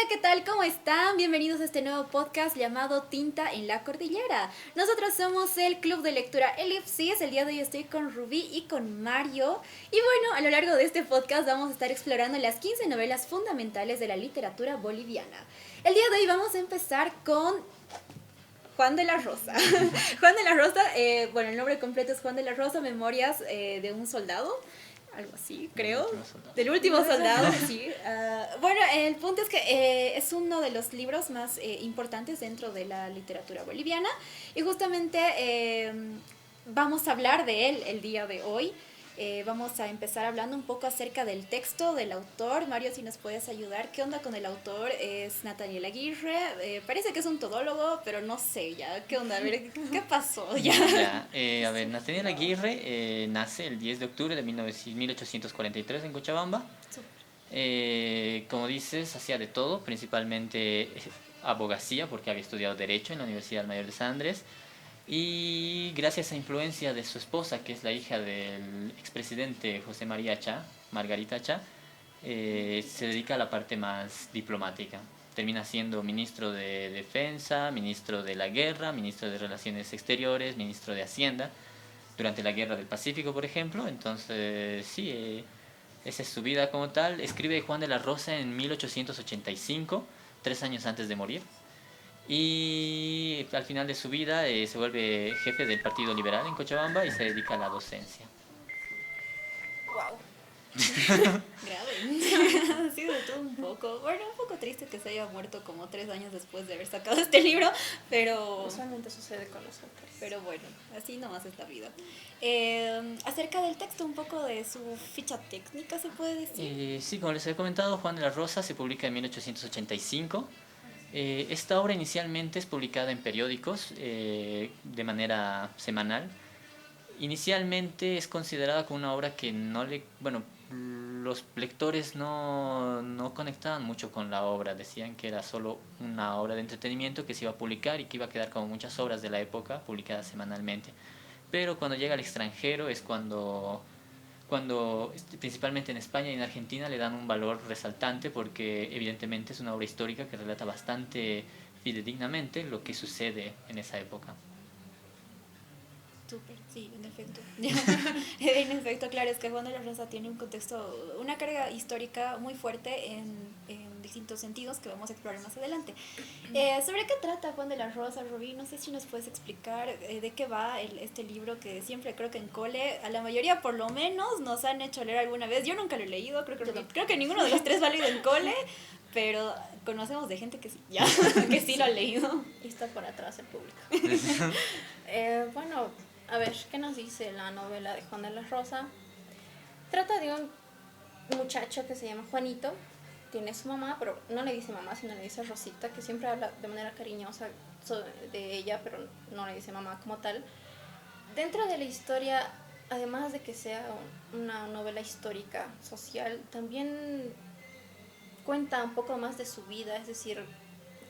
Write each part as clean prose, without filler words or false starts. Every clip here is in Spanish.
¿Qué tal? ¿Cómo están? Bienvenidos a este nuevo podcast llamado Tinta en la Cordillera. Nosotros somos el Club de Lectura Elipsis. El día de hoy estoy con Rubí y con Mario. Y bueno, a lo largo de este podcast vamos a estar explorando las 15 novelas fundamentales de la literatura boliviana. El día de hoy vamos a empezar con Juan de la Rosa. Juan de la Rosa, bueno, el nombre completo es Juan de la Rosa, Memorias de un soldado. Algo así, creo. Del último soldado, sí. Bueno, el punto es que es uno de los libros más importantes dentro de la literatura boliviana. Y justamente vamos a hablar de él el día de hoy. Vamos a empezar hablando un poco acerca del texto del autor. Mario, si nos puedes ayudar. ¿Qué onda con el autor? Es Nathaniel Aguirre. Parece que es un todólogo, pero no sé ya. ¿Qué onda? A ver, ¿qué pasó? Ya, a ver, Nathaniel Aguirre nace el 10 de octubre de 1843 en Cochabamba. Como dices, hacía de todo, principalmente abogacía, porque había estudiado Derecho en la Universidad Mayor de San Andrés. Y gracias a influencia de su esposa, que es la hija del expresidente José María Chá, Margarita Chá, se dedica a la parte más diplomática. Termina siendo ministro de Defensa, ministro de la Guerra, ministro de Relaciones Exteriores, ministro de Hacienda, durante la Guerra del Pacífico, por ejemplo. Entonces, sí, esa es su vida como tal. Escribe Juan de la Rosa en 1885, 3 años antes de morir. Y al final de su vida se vuelve jefe del Partido Liberal en Cochabamba y se dedica a la docencia. Wow. Grave. Sí, de todo un poco. Bueno, un poco triste que se haya muerto como 3 años después de haber sacado este libro, pero... Usualmente sucede con los autores. Pero bueno, así nomás es la vida. Acerca del texto, un poco de su ficha técnica, ¿se puede decir? Sí, como les he comentado, Juan de la Rosa se publica en 1885. Esta obra inicialmente es publicada en periódicos de manera semanal. Inicialmente es considerada como una obra que no le... Bueno, los lectores no conectaban mucho con la obra. Decían que era solo una obra de entretenimiento que se iba a publicar y que iba a quedar como muchas obras de la época publicadas semanalmente. Pero cuando llega al extranjero es cuando principalmente en España y en Argentina le dan un valor resaltante, porque evidentemente es una obra histórica que relata bastante fidedignamente lo que sucede en esa época. Súper, sí, en efecto. En efecto, claro, es que Juan de la Rosa tiene un contexto, una carga histórica muy fuerte en distintos sentidos que vamos a explorar más adelante. ¿Sobre qué trata Juan de la Rosa, Rubí? No sé si nos puedes explicar de qué va este libro que siempre creo que en cole, a la mayoría por lo menos, nos han hecho leer alguna vez. Yo nunca lo he leído, creo que ninguno de los tres va leído en cole, pero conocemos de gente que sí, ya, que sí lo ha leído. Y está por atrás el público. Bueno, a ver, ¿qué nos dice la novela de Juan de la Rosa? Trata de un muchacho que se llama Juanito. Tiene su mamá, pero no le dice mamá, sino le dice Rosita, que siempre habla de manera cariñosa de ella, pero no le dice mamá como tal. Dentro de la historia, además de que sea una novela histórica, social, también cuenta un poco más de su vida, es decir,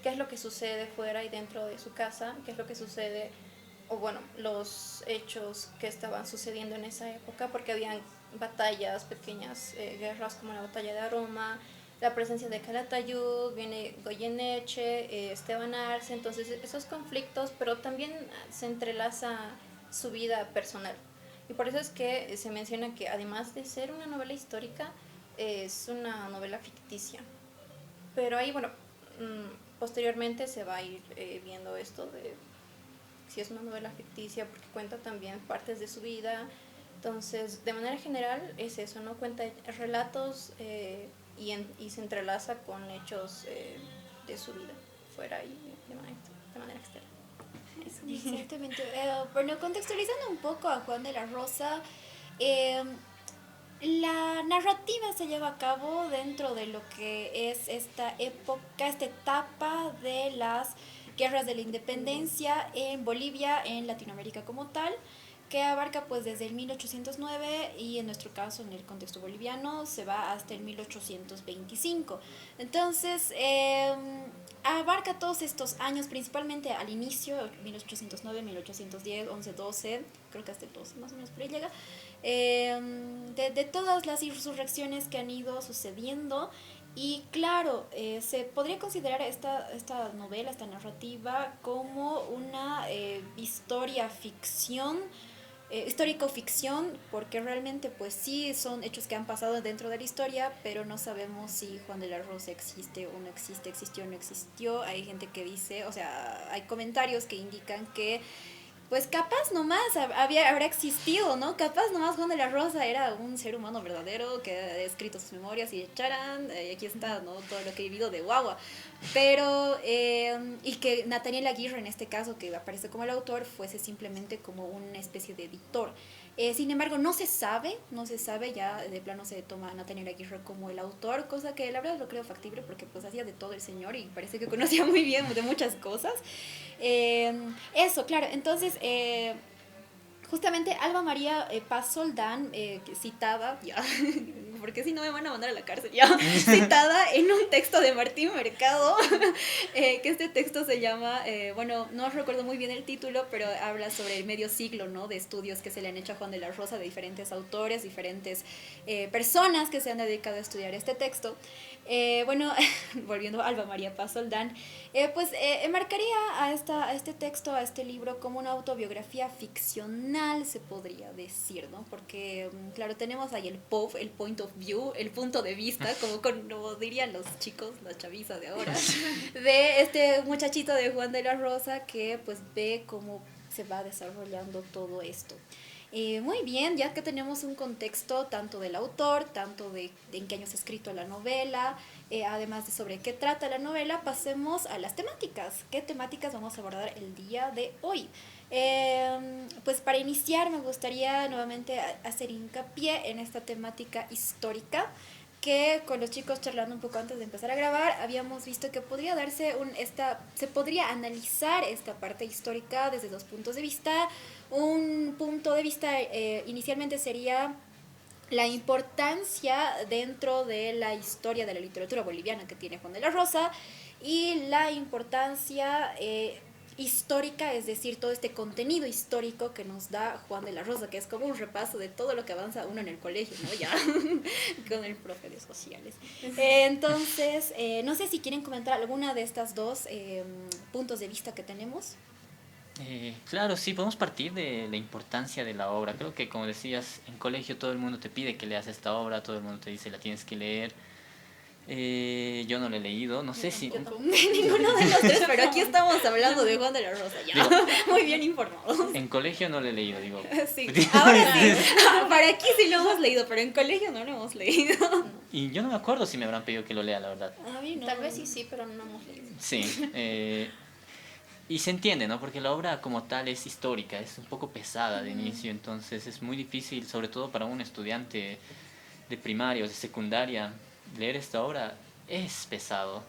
qué es lo que sucede fuera y dentro de su casa, qué es lo que sucede, o bueno, los hechos que estaban sucediendo en esa época, porque habían batallas, pequeñas guerras como la batalla de Aroma, la presencia de Calatayud, viene Goyeneche, Esteban Arce, entonces esos conflictos, pero también se entrelaza su vida personal. Y por eso es que se menciona que además de ser una novela histórica, es una novela ficticia. Pero ahí, bueno, posteriormente se va a ir viendo esto de si es una novela ficticia, porque cuenta también partes de su vida. Entonces, de manera general es eso, ¿no? Cuenta relatos y se entrelaza con hechos de su vida, fuera y de manera externa. Exactamente. Bueno, contextualizando un poco a Juan de la Rosa, eh, la narrativa se lleva a cabo dentro de lo que es esta época, esta etapa de las guerras de la independencia en Bolivia, en Latinoamérica como tal, que abarca pues desde el 1809 y en nuestro caso en el contexto boliviano se va hasta el 1825. Entonces, abarca todos estos años, principalmente al inicio, 1809, 1810, 11, 12, creo que hasta el 12 más o menos por ahí llega, de todas las insurrecciones que han ido sucediendo Y claro, se podría considerar esta novela, esta narrativa, como una historia ficción, histórico-ficción, porque realmente pues sí son hechos que han pasado dentro de la historia, pero no sabemos si Juan de la Rosa existe o no existe, existió o no existió. Hay gente que dice, o sea, hay comentarios que indican que pues capaz nomás habrá existido, ¿no? Capaz nomás Juan de la Rosa era un ser humano verdadero que ha escrito sus memorias y echaran, aquí está, ¿no? Todo lo que he vivido de guagua. Pero, y que Nathaniel Aguirre, en este caso, que aparece como el autor, fuese simplemente como una especie de editor. Sin embargo, no se sabe, ya de plano se toma a Nathaniel Aguirre como el autor, cosa que la verdad lo creo factible porque pues hacía de todo el señor y parece que conocía muy bien de muchas cosas. Eso, claro, entonces justamente Alba María Paz Soldán, citada, ya, porque si no me van a mandar a la cárcel, ya, citada en un texto de Martín Mercado, que este texto se llama, bueno, no recuerdo muy bien el título, pero habla sobre el medio siglo, ¿no? De estudios que se le han hecho a Juan de la Rosa de diferentes autores, diferentes personas que se han dedicado a estudiar este texto. Bueno, volviendo a Alba María Paz Soldán, pues marcaría a este texto, a este libro, como una autobiografía ficcional, se podría decir, ¿no? Porque, claro, tenemos ahí el POV, el point of view, el punto de vista, como dirían los chicos, la chaviza de ahora, de este muchachito de Juan de la Rosa que pues ve cómo se va desarrollando todo esto. Muy bien, ya que tenemos un contexto tanto del autor, tanto de en qué año se ha escrito la novela, además de sobre qué trata la novela, pasemos a las temáticas. ¿Qué temáticas vamos a abordar el día de hoy? Pues para iniciar me gustaría nuevamente hacer hincapié en esta temática histórica que con los chicos charlando un poco antes de empezar a grabar habíamos visto que podría darse se podría analizar esta parte histórica desde dos puntos de vista. Un punto de vista inicialmente sería la importancia dentro de la historia de la literatura boliviana que tiene Juan de la Rosa y la importancia histórica, es decir, todo este contenido histórico que nos da Juan de la Rosa, que es como un repaso de todo lo que avanza uno en el colegio, ¿no? Ya, con el profe de sociales. Entonces, no sé si quieren comentar alguna de estas dos puntos de vista que tenemos. Claro, sí, podemos partir de la importancia de la obra. Creo que, como decías, en colegio todo el mundo te pide que leas esta obra, todo el mundo te dice la tienes que leer. Yo no la he leído, no sé si... Ninguno de los tres, pero aquí estamos hablando de Juan de la Rosa, ya. Digo, muy bien informados. En colegio no lo he leído, digo. Sí, ahora sí. Para aquí sí lo hemos leído, pero en colegio no lo hemos leído. Y yo no me acuerdo si me habrán pedido que lo lea, la verdad. A mí no. Tal vez sí, pero no hemos leído. Sí, y se entiende, ¿no? Porque la obra como tal es histórica, es un poco pesada de inicio, entonces es muy difícil, sobre todo para un estudiante de primaria o de secundaria, leer esta obra es pesado,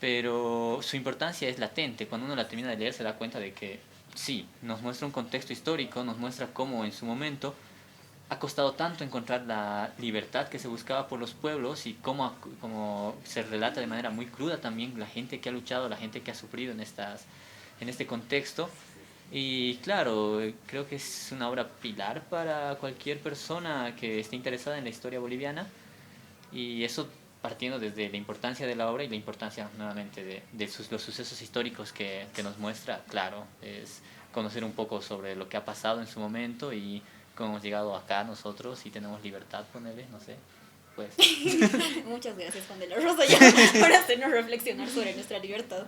pero su importancia es latente. Cuando uno la termina de leer se da cuenta de que sí, nos muestra un contexto histórico, nos muestra cómo en su momento ha costado tanto encontrar la libertad que se buscaba por los pueblos y cómo se relata de manera muy cruda también la gente que ha luchado, la gente que ha sufrido en este contexto. Y claro, creo que es una obra pilar para cualquier persona que esté interesada en la historia boliviana, y eso partiendo desde la importancia de la obra y la importancia nuevamente los sucesos históricos que nos muestra. Claro, es conocer un poco sobre lo que ha pasado en su momento y cómo hemos llegado acá nosotros y tenemos libertad, ponele, no sé. Pues. Muchas gracias, Juan de la Rosa, ya, por hacernos reflexionar sobre nuestra libertad.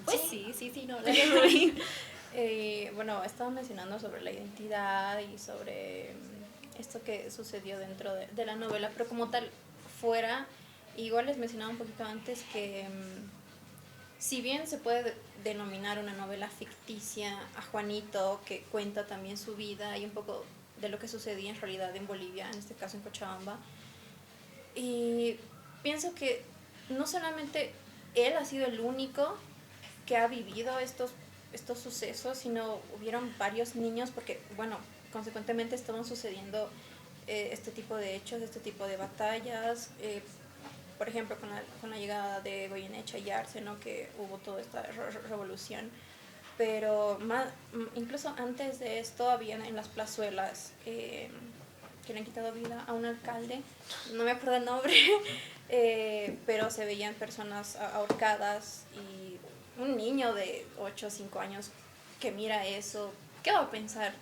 Pues sí, no, bueno, estaba mencionando sobre la identidad y sobre esto que sucedió dentro de la novela, pero como tal, fuera, igual les mencionaba un poquito antes que si bien se puede denominar una novela ficticia a Juanito, que cuenta también su vida y un poco de lo que sucedía en realidad en Bolivia, en este caso en Cochabamba, y pienso que no solamente él ha sido el único que ha vivido estos sucesos, sino hubieron varios niños, porque, bueno, consecuentemente estaban sucediendo este tipo de hechos, este tipo de batallas, por ejemplo, con la llegada de Goyeneche y Arce, ¿no? Que hubo toda esta revolución, pero incluso antes de esto habían en las plazuelas que le han quitado vida a un alcalde, no me acuerdo el nombre, pero se veían personas ahorcadas y un niño de 8 o 5 años que mira eso, ¿qué va a pensar?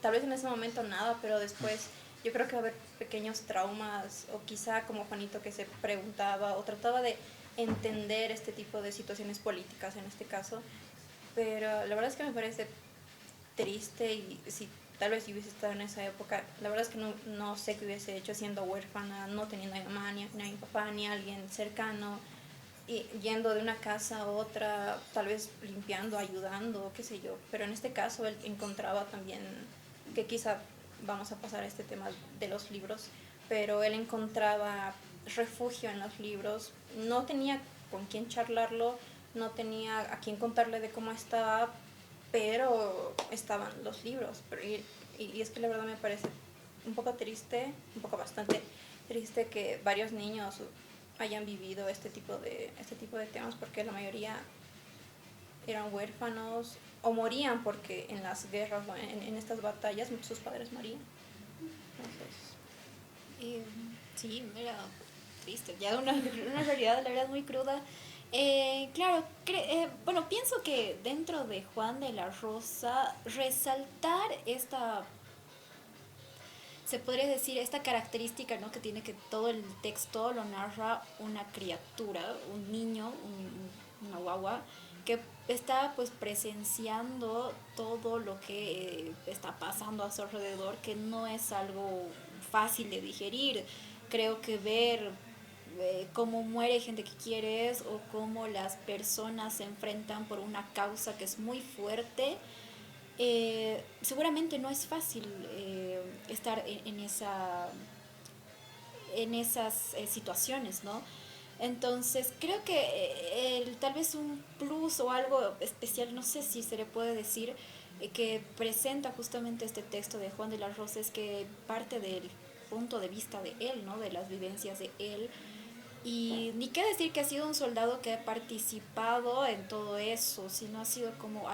Tal vez en ese momento nada, pero después yo creo que va a haber pequeños traumas, o quizá como Juanito que se preguntaba o trataba de entender este tipo de situaciones políticas en este caso, pero la verdad es que me parece triste y si tal vez si hubiese estado en esa época, la verdad es que no sé qué hubiese hecho siendo huérfana, no teniendo a mi mamá, ni a mi papá, ni a alguien cercano, y yendo de una casa a otra, tal vez limpiando, ayudando, qué sé yo. Pero en este caso él encontraba también, que quizá vamos a pasar a este tema de los libros, pero él encontraba refugio en los libros, no tenía con quién charlarlo, no tenía a quién contarle de cómo estaba, pero estaban los libros. Y es que la verdad me parece un poco triste, un poco bastante triste que varios niños hayan vivido este tipo de temas, porque la mayoría eran huérfanos o morían porque en las guerras, en estas batallas, sus padres morían. Entonces, sí, era triste, ya una realidad, la verdad, muy cruda. Claro, bueno, pienso que dentro de Juan de la Rosa, resaltar esta, se podría decir, esta característica, ¿no? Que tiene, que todo el texto lo narra una criatura, un niño, una guagua, que está pues presenciando todo lo que está pasando a su alrededor, que no es algo fácil de digerir. Creo que ver cómo muere gente que quieres, o cómo las personas se enfrentan por una causa que es muy fuerte, seguramente no es fácil estar en esas situaciones, ¿no? Entonces, creo que tal vez un plus o algo especial, no sé si se le puede decir, que presenta justamente este texto de Juan de la Rosa, es que parte del punto de vista de él, ¿no? De las vivencias de él. Y ni qué decir que ha sido un soldado que ha participado en todo eso, sino ha sido como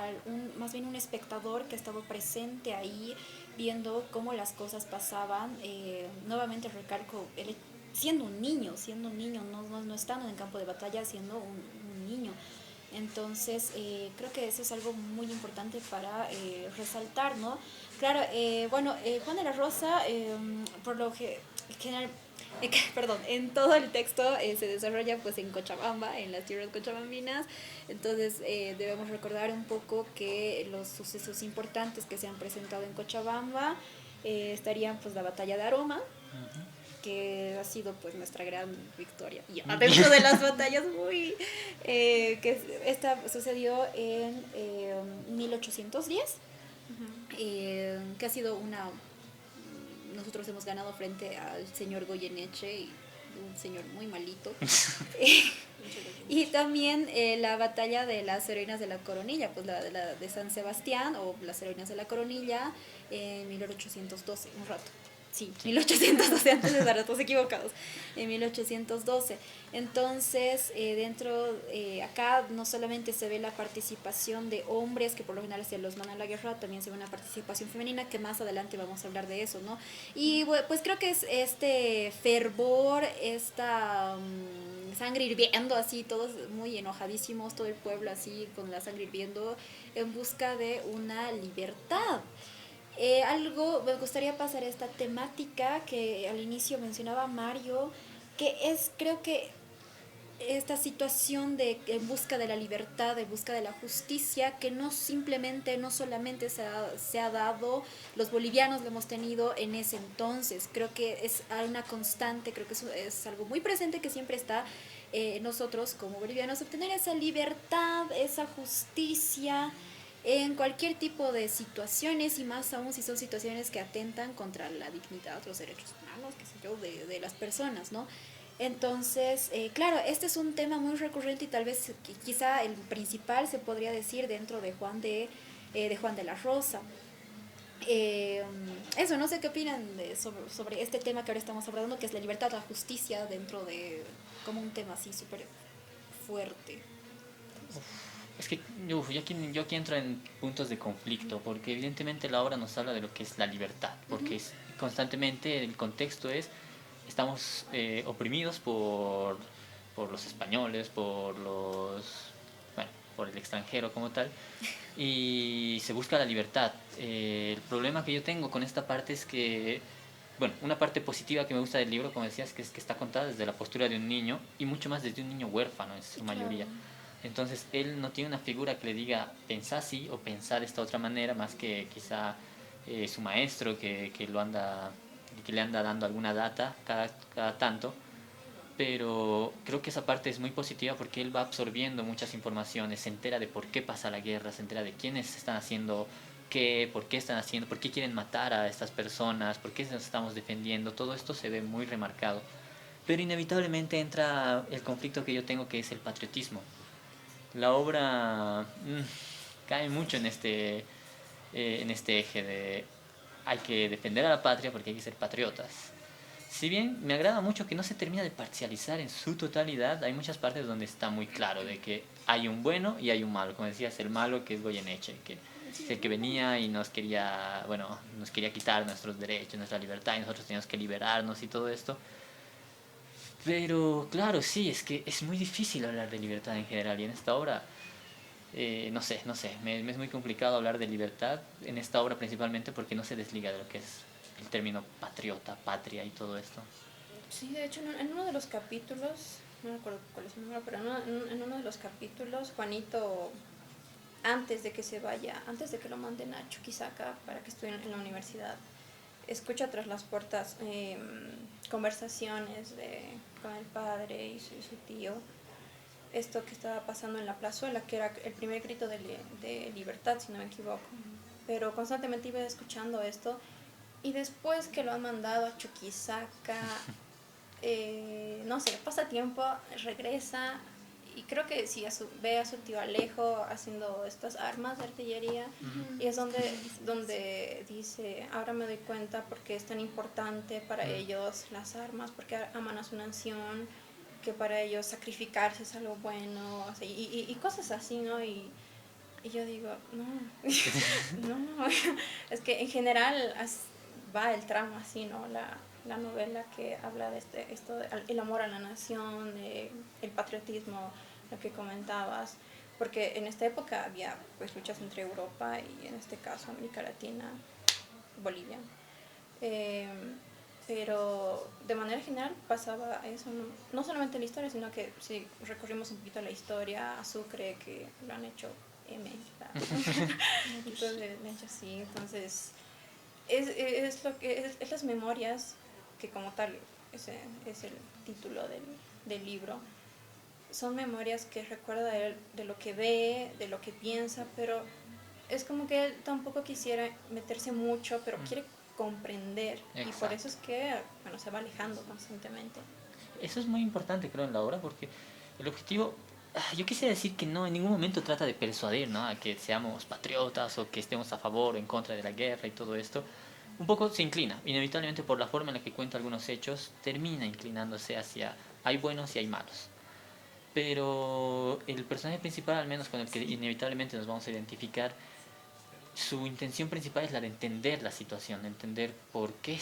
más bien un espectador que ha estado presente ahí, viendo cómo las cosas pasaban. Nuevamente recalco, él siendo un niño, no estando en el campo de batalla, siendo un niño. Entonces, creo que eso es algo muy importante para resaltar, ¿no? Claro, bueno, Juan de la Rosa, por lo general, perdón, en todo el texto se desarrolla pues en Cochabamba, en las tierras cochabambinas. Entonces debemos recordar un poco que los sucesos importantes que se han presentado en Cochabamba estarían pues la batalla de Aroma, que ha sido pues nuestra gran victoria. Y dentro de las batallas muy que esta sucedió en 1810, que ha sido una, nosotros hemos ganado frente al señor Goyeneche, y un señor muy malito. Y también la batalla de las heroínas de la Coronilla, pues la de San Sebastián, o las heroínas de la Coronilla, en 1812, un rato. Sí, 1812, antes de dar datos equivocados, en 1812. Entonces, acá no solamente se ve la participación de hombres, que por lo general se los mandan a la guerra, también se ve una participación femenina, que más adelante vamos a hablar de eso, ¿no? Y pues creo que es este fervor, esta sangre hirviendo, así, todos muy enojadísimos, todo el pueblo así, con la sangre hirviendo, en busca de una libertad. Algo, me gustaría pasar a esta temática que al inicio mencionaba Mario, que es, creo que esta situación de en busca de la libertad, en busca de la justicia, que no solamente se ha dado, los bolivianos lo hemos tenido en ese entonces. Creo que es una constante, creo que es algo muy presente, que siempre está nosotros como bolivianos, obtener esa libertad, esa justicia en cualquier tipo de situaciones, y más aún si son situaciones que atentan contra la dignidad, los derechos humanos, qué sé yo, de las personas, ¿no? Entonces, claro, este es un tema muy recurrente, y tal vez quizá el principal, se podría decir, dentro de Juan de la Rosa. Eso, no sé qué opinan sobre este tema que ahora estamos hablando, que es la libertad, la justicia, dentro de como un tema así súper fuerte. Es que yo aquí entro en puntos de conflicto, porque evidentemente la obra nos habla de lo que es la libertad, porque es constantemente el contexto es, estamos oprimidos por los españoles, bueno, por el extranjero como tal, y se busca la libertad. El problema que yo tengo con esta parte es que, bueno, una parte positiva que me gusta del libro, como decías, que es que está contada desde la postura de un niño, y mucho más desde un niño huérfano en su mayoría. Entonces él no tiene una figura que le diga pensá así o pensar de esta otra manera, más que quizá su maestro que le anda dando alguna data cada tanto. Pero creo que esa parte es muy positiva porque él va absorbiendo muchas informaciones, se entera de por qué pasa la guerra, se entera de quiénes están haciendo qué, por qué están haciendo, por qué quieren matar a estas personas, por qué nos estamos defendiendo. Todo esto se ve muy remarcado. Pero inevitablemente entra el conflicto que yo tengo, que es el patriotismo. La obra cae mucho en este eje de hay que defender a la patria porque hay que ser patriotas. Si bien me agrada mucho que no se termina de parcializar en su totalidad, hay muchas partes donde está muy claro de que hay un bueno y hay un malo. Como decías, el malo que es Goyeneche, que es el que venía y nos quería, bueno, nos quería quitar nuestros derechos, nuestra libertad, y nosotros teníamos que liberarnos y todo esto. Pero claro, sí, es que es muy difícil hablar de libertad en general y en esta obra, no sé, me es muy complicado hablar de libertad en esta obra principalmente porque no se desliga de lo que es el término patriota, patria y todo esto. Sí, de hecho, en uno de los capítulos, no recuerdo cuál es el número, pero en uno de los capítulos, Juanito, antes de que se vaya, antes de que lo manden a Chuquisaca para que estudie en la universidad, escucha tras las puertas conversaciones con el padre y su tío, esto que estaba pasando en la plazuela, que era el primer grito de libertad, si no me equivoco. Pero constantemente iba escuchando esto, y después que lo han mandado a Chuquisaca, no sé, pasa tiempo, regresa, y creo que sí, ve a su tío Alejo haciendo estas armas de artillería, y es donde dice, ahora me doy cuenta por qué es tan importante para ellos las armas, porque aman a su nación, que para ellos sacrificarse es algo bueno, o sea, y cosas así, ¿no? Y yo digo, no, no, es que en general va el tramo así, ¿no? La novela que habla de esto, el amor a la nación, el patriotismo, lo que comentabas, porque en esta época había pues luchas entre Europa y en este caso América Latina, Bolivia. Pero de manera general pasaba eso, no solamente en la historia, sino que si recorrimos un poquito la historia, a Sucre, que lo han hecho entonces es lo que es las memorias que como tal es el título del libro, son memorias que recuerda de lo que ve, de lo que piensa, pero es como que él tampoco quisiera meterse mucho, pero quiere comprender. Exacto. Y por eso es que bueno, se va alejando constantemente. Eso es muy importante, creo, en la obra, porque el objetivo, yo quisiera decir que no, en ningún momento trata de persuadir, ¿no?, a que seamos patriotas o que estemos a favor o en contra de la guerra y todo esto. Un poco se inclina, inevitablemente por la forma en la que cuenta algunos hechos, termina inclinándose hacia hay buenos y hay malos. Pero el personaje principal, al menos con el que inevitablemente nos vamos a identificar, su intención principal es la de entender la situación, entender por qué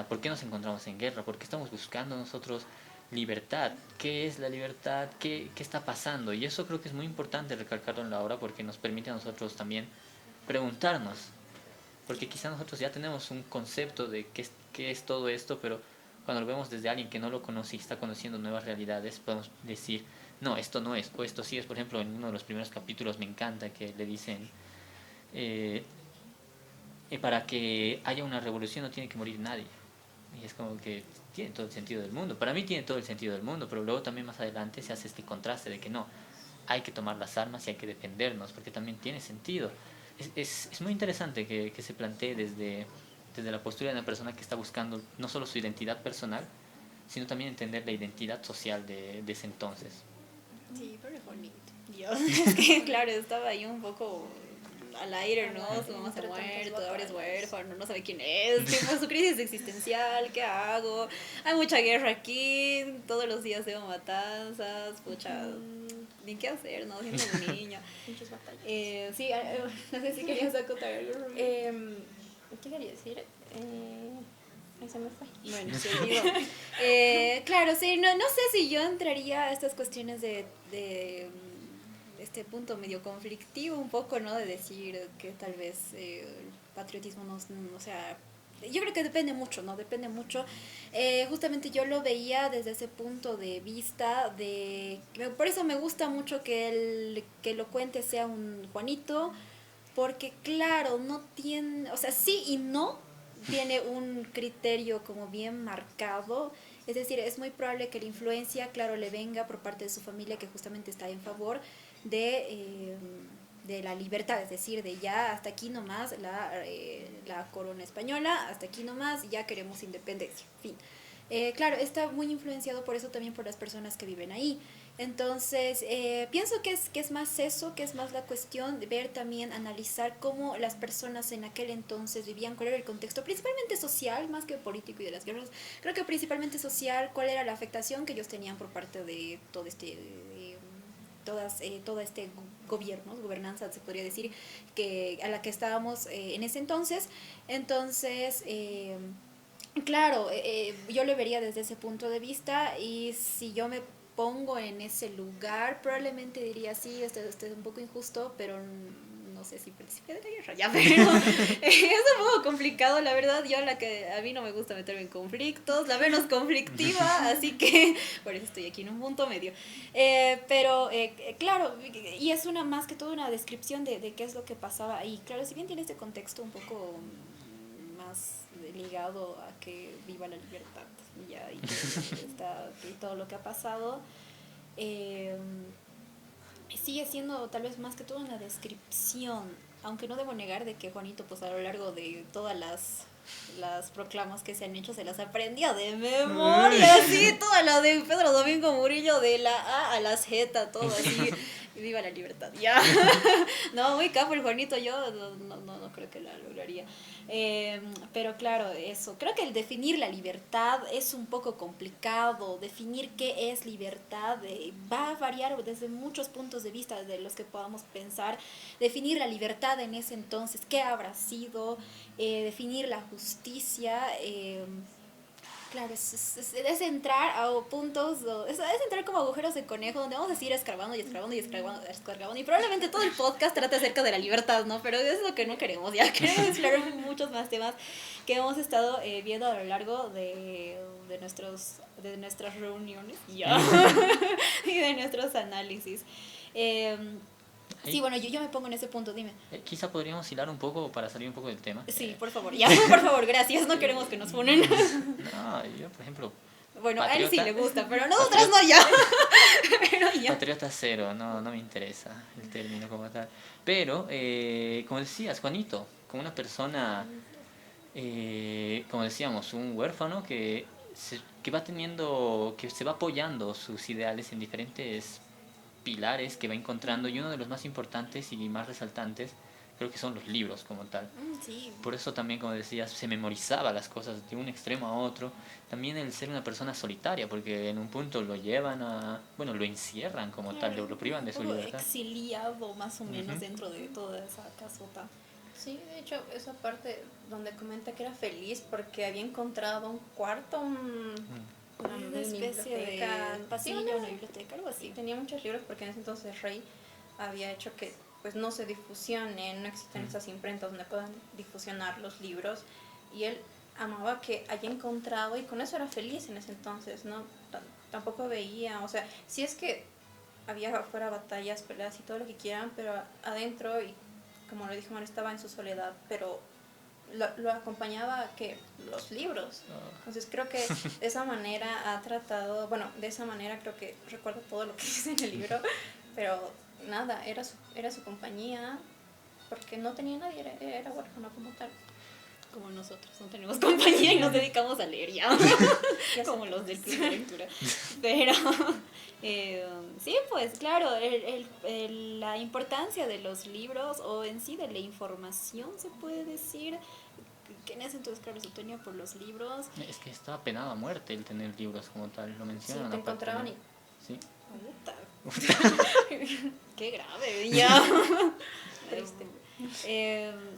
por qué nos encontramos en guerra, por qué estamos buscando nosotros libertad, qué es la libertad, qué está pasando. Y eso creo que es muy importante recalcarlo en la obra porque nos permite a nosotros también preguntarnos, porque quizá nosotros ya tenemos un concepto de qué es todo esto, pero cuando lo vemos desde alguien que no lo conoce y está conociendo nuevas realidades, podemos decir, no, esto no es, o esto sí es. Por ejemplo, en uno de los primeros capítulos me encanta que le dicen, para que haya una revolución no tiene que morir nadie. Y es como que tiene todo el sentido del mundo. Para mí tiene todo el sentido del mundo, pero luego también más adelante se hace este contraste de que no, hay que tomar las armas y hay que defendernos, porque también tiene sentido. Es muy interesante que se plantee desde la postura de una persona que está buscando no solo su identidad personal, sino también entender la identidad social de ese entonces. Sí, pero es bonito. Dios, es que claro, estaba ahí un poco al aire, ¿no? Su mamá se ha muerto, ahora es huérfano, no sabe quién es, tipo su crisis existencial, ¿qué hago? Hay mucha guerra aquí, todos los días veo matanzas, pucha, ni qué hacer, ¿no? Siendo un niño. Muchas batallas. Sí, no sé si querías acotar algo. ¿Qué quería decir? Ahí se me fue. Bueno, se olvidó. Claro, sí, no sé si yo entraría a estas cuestiones de este punto medio conflictivo un poco, ¿no? De decir que tal vez el patriotismo no, o sea, yo creo que depende mucho, ¿no? Depende mucho. Justamente yo lo veía desde ese punto de vista por eso me gusta mucho que el que lo cuente sea un Juanito, porque claro, no tiene, o sea, sí y no tiene un criterio como bien marcado. Es decir, es muy probable que la influencia, claro, le venga por parte de su familia que justamente está en favor de la libertad, es decir, de ya hasta aquí nomás la corona española, hasta aquí nomás ya queremos independencia, fin. Claro, está muy influenciado por eso también por las personas que viven ahí. Entonces, pienso que es más eso, que es más la cuestión de ver también, analizar cómo las personas en aquel entonces vivían, cuál era el contexto, principalmente social, más que político y de las guerras. Creo que principalmente social, cuál era la afectación que ellos tenían por parte de todo todo este gobierno, gobernanza se podría decir, a la que estábamos en ese entonces. Entonces, claro, yo lo vería desde ese punto de vista y si yo me pongo en ese lugar, probablemente diría, sí, esto es un poco injusto, pero no sé si participé de la guerra ya, pero es un poco complicado, la verdad, yo a mí no me gusta meterme en conflictos, la menos conflictiva, así que por eso estoy aquí en un punto medio. Pero claro, y es más que todo una descripción de qué es lo que pasaba ahí. Claro, si bien tiene este contexto un poco más ligado a que viva la libertad ya y todo lo que ha pasado, sigue siendo tal vez más que todo una descripción, aunque no debo negar de que Juanito pues a lo largo de todas las proclamas que se han hecho se las aprendía de memoria, así, toda la de Pedro Domingo Murillo, de la A a la Z, todo así, y viva la libertad, ya. No, muy capo el Juanito, yo no creo que la lograría. Pero claro, eso, creo que el definir la libertad es un poco complicado, definir qué es libertad va a variar desde muchos puntos de vista de los que podamos pensar, definir la libertad en ese entonces, qué habrá sido, definir la justicia, claro, es entrar a puntos, es entrar como agujeros de conejo, donde vamos a seguir escarbando y escarbando y escarbando, y probablemente todo el podcast trate acerca de la libertad, ¿no? Pero eso es lo que no queremos, ya queremos explorar muchos más temas que hemos estado viendo a lo largo de nuestras reuniones, ya, y de nuestros análisis. Sí, bueno, yo me pongo en ese punto, dime. Quizá podríamos hilar un poco para salir un poco del tema. Sí, por favor, ya, por favor, gracias, no queremos que nos funen. No, yo, por ejemplo... Bueno, a él sí le gusta, pero nosotras no, ya. Pero ya. Patriota cero, no me interesa el término como tal. Pero, como decías, Juanito, como una persona, como decíamos, un huérfano que se va apoyando sus ideales en diferentes pilares que va encontrando, y uno de los más importantes y más resaltantes creo que son los libros como tal. Sí. Por eso también, como decías, se memorizaba las cosas de un extremo a otro. También el ser una persona solitaria, porque en un punto lo llevan lo encierran como tal, lo privan de su libertad. Exiliado más o menos dentro de toda esa casota. Sí, de hecho, esa parte donde comenta que era feliz porque había encontrado un cuarto, una especie de pasillo, una biblioteca, algo así. Sí, tenía muchos libros porque en ese entonces Rey había hecho que pues no se difusionen, no existen esas imprentas donde puedan difusionar los libros, y él amaba que haya encontrado, y con eso era feliz en ese entonces, ¿no? Tampoco veía, o sea, si es que había afuera batallas, peleas y todo lo que quieran, pero adentro, y como lo dijo Mario, estaba en su soledad, pero lo acompañaba que los libros. Entonces creo que de esa manera ha tratado, bueno, de esa manera creo que recuerdo todo lo que dice en el libro, pero nada, era su compañía, porque no tenía nadie, era huérfano como tal. Como nosotros, no tenemos compañía y nos dedicamos a leer ya, como los del club de lectura. Pero sí, pues claro, la importancia de los libros, o en sí de la información, se puede decir, que en ese entonces, claro, se tenía por los libros. Es que estaba penado a muerte el tener libros como tal, lo mencionan. Sí, te encontraban y... Sí. Qué grave, ya. Triste.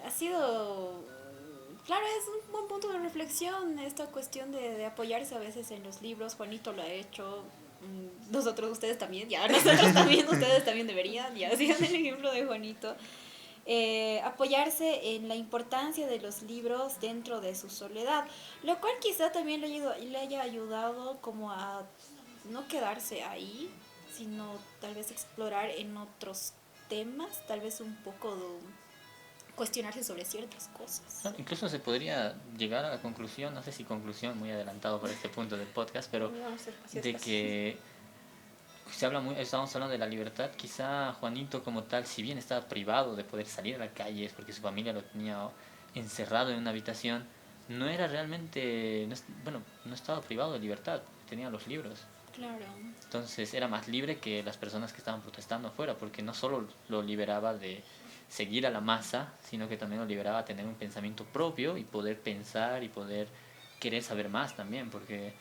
Ha sido... Claro, es un buen punto de reflexión esta cuestión de apoyarse a veces en los libros. Juanito lo ha hecho, nosotros, ustedes también, ya, nosotros también, ustedes también deberían, ya, sigan el ejemplo de Juanito. Apoyarse en la importancia de los libros dentro de su soledad, lo cual quizá también le haya ayudado como a no quedarse ahí, sino tal vez explorar en otros temas, tal vez un poco cuestionarse sobre ciertas cosas. No, incluso se podría llegar a la conclusión, no sé si conclusión muy adelantado para este punto del podcast, pero de que se habla muy, estamos hablando de la libertad, quizá Juanito como tal, si bien estaba privado de poder salir a la calle, es porque su familia lo tenía encerrado en una habitación, no era realmente, bueno, no estaba privado de libertad, tenía los libros. Claro. Entonces era más libre que las personas que estaban protestando afuera, porque no solo lo liberaba de seguir a la masa, sino que también lo liberaba a tener un pensamiento propio y poder pensar y poder querer saber más también, porque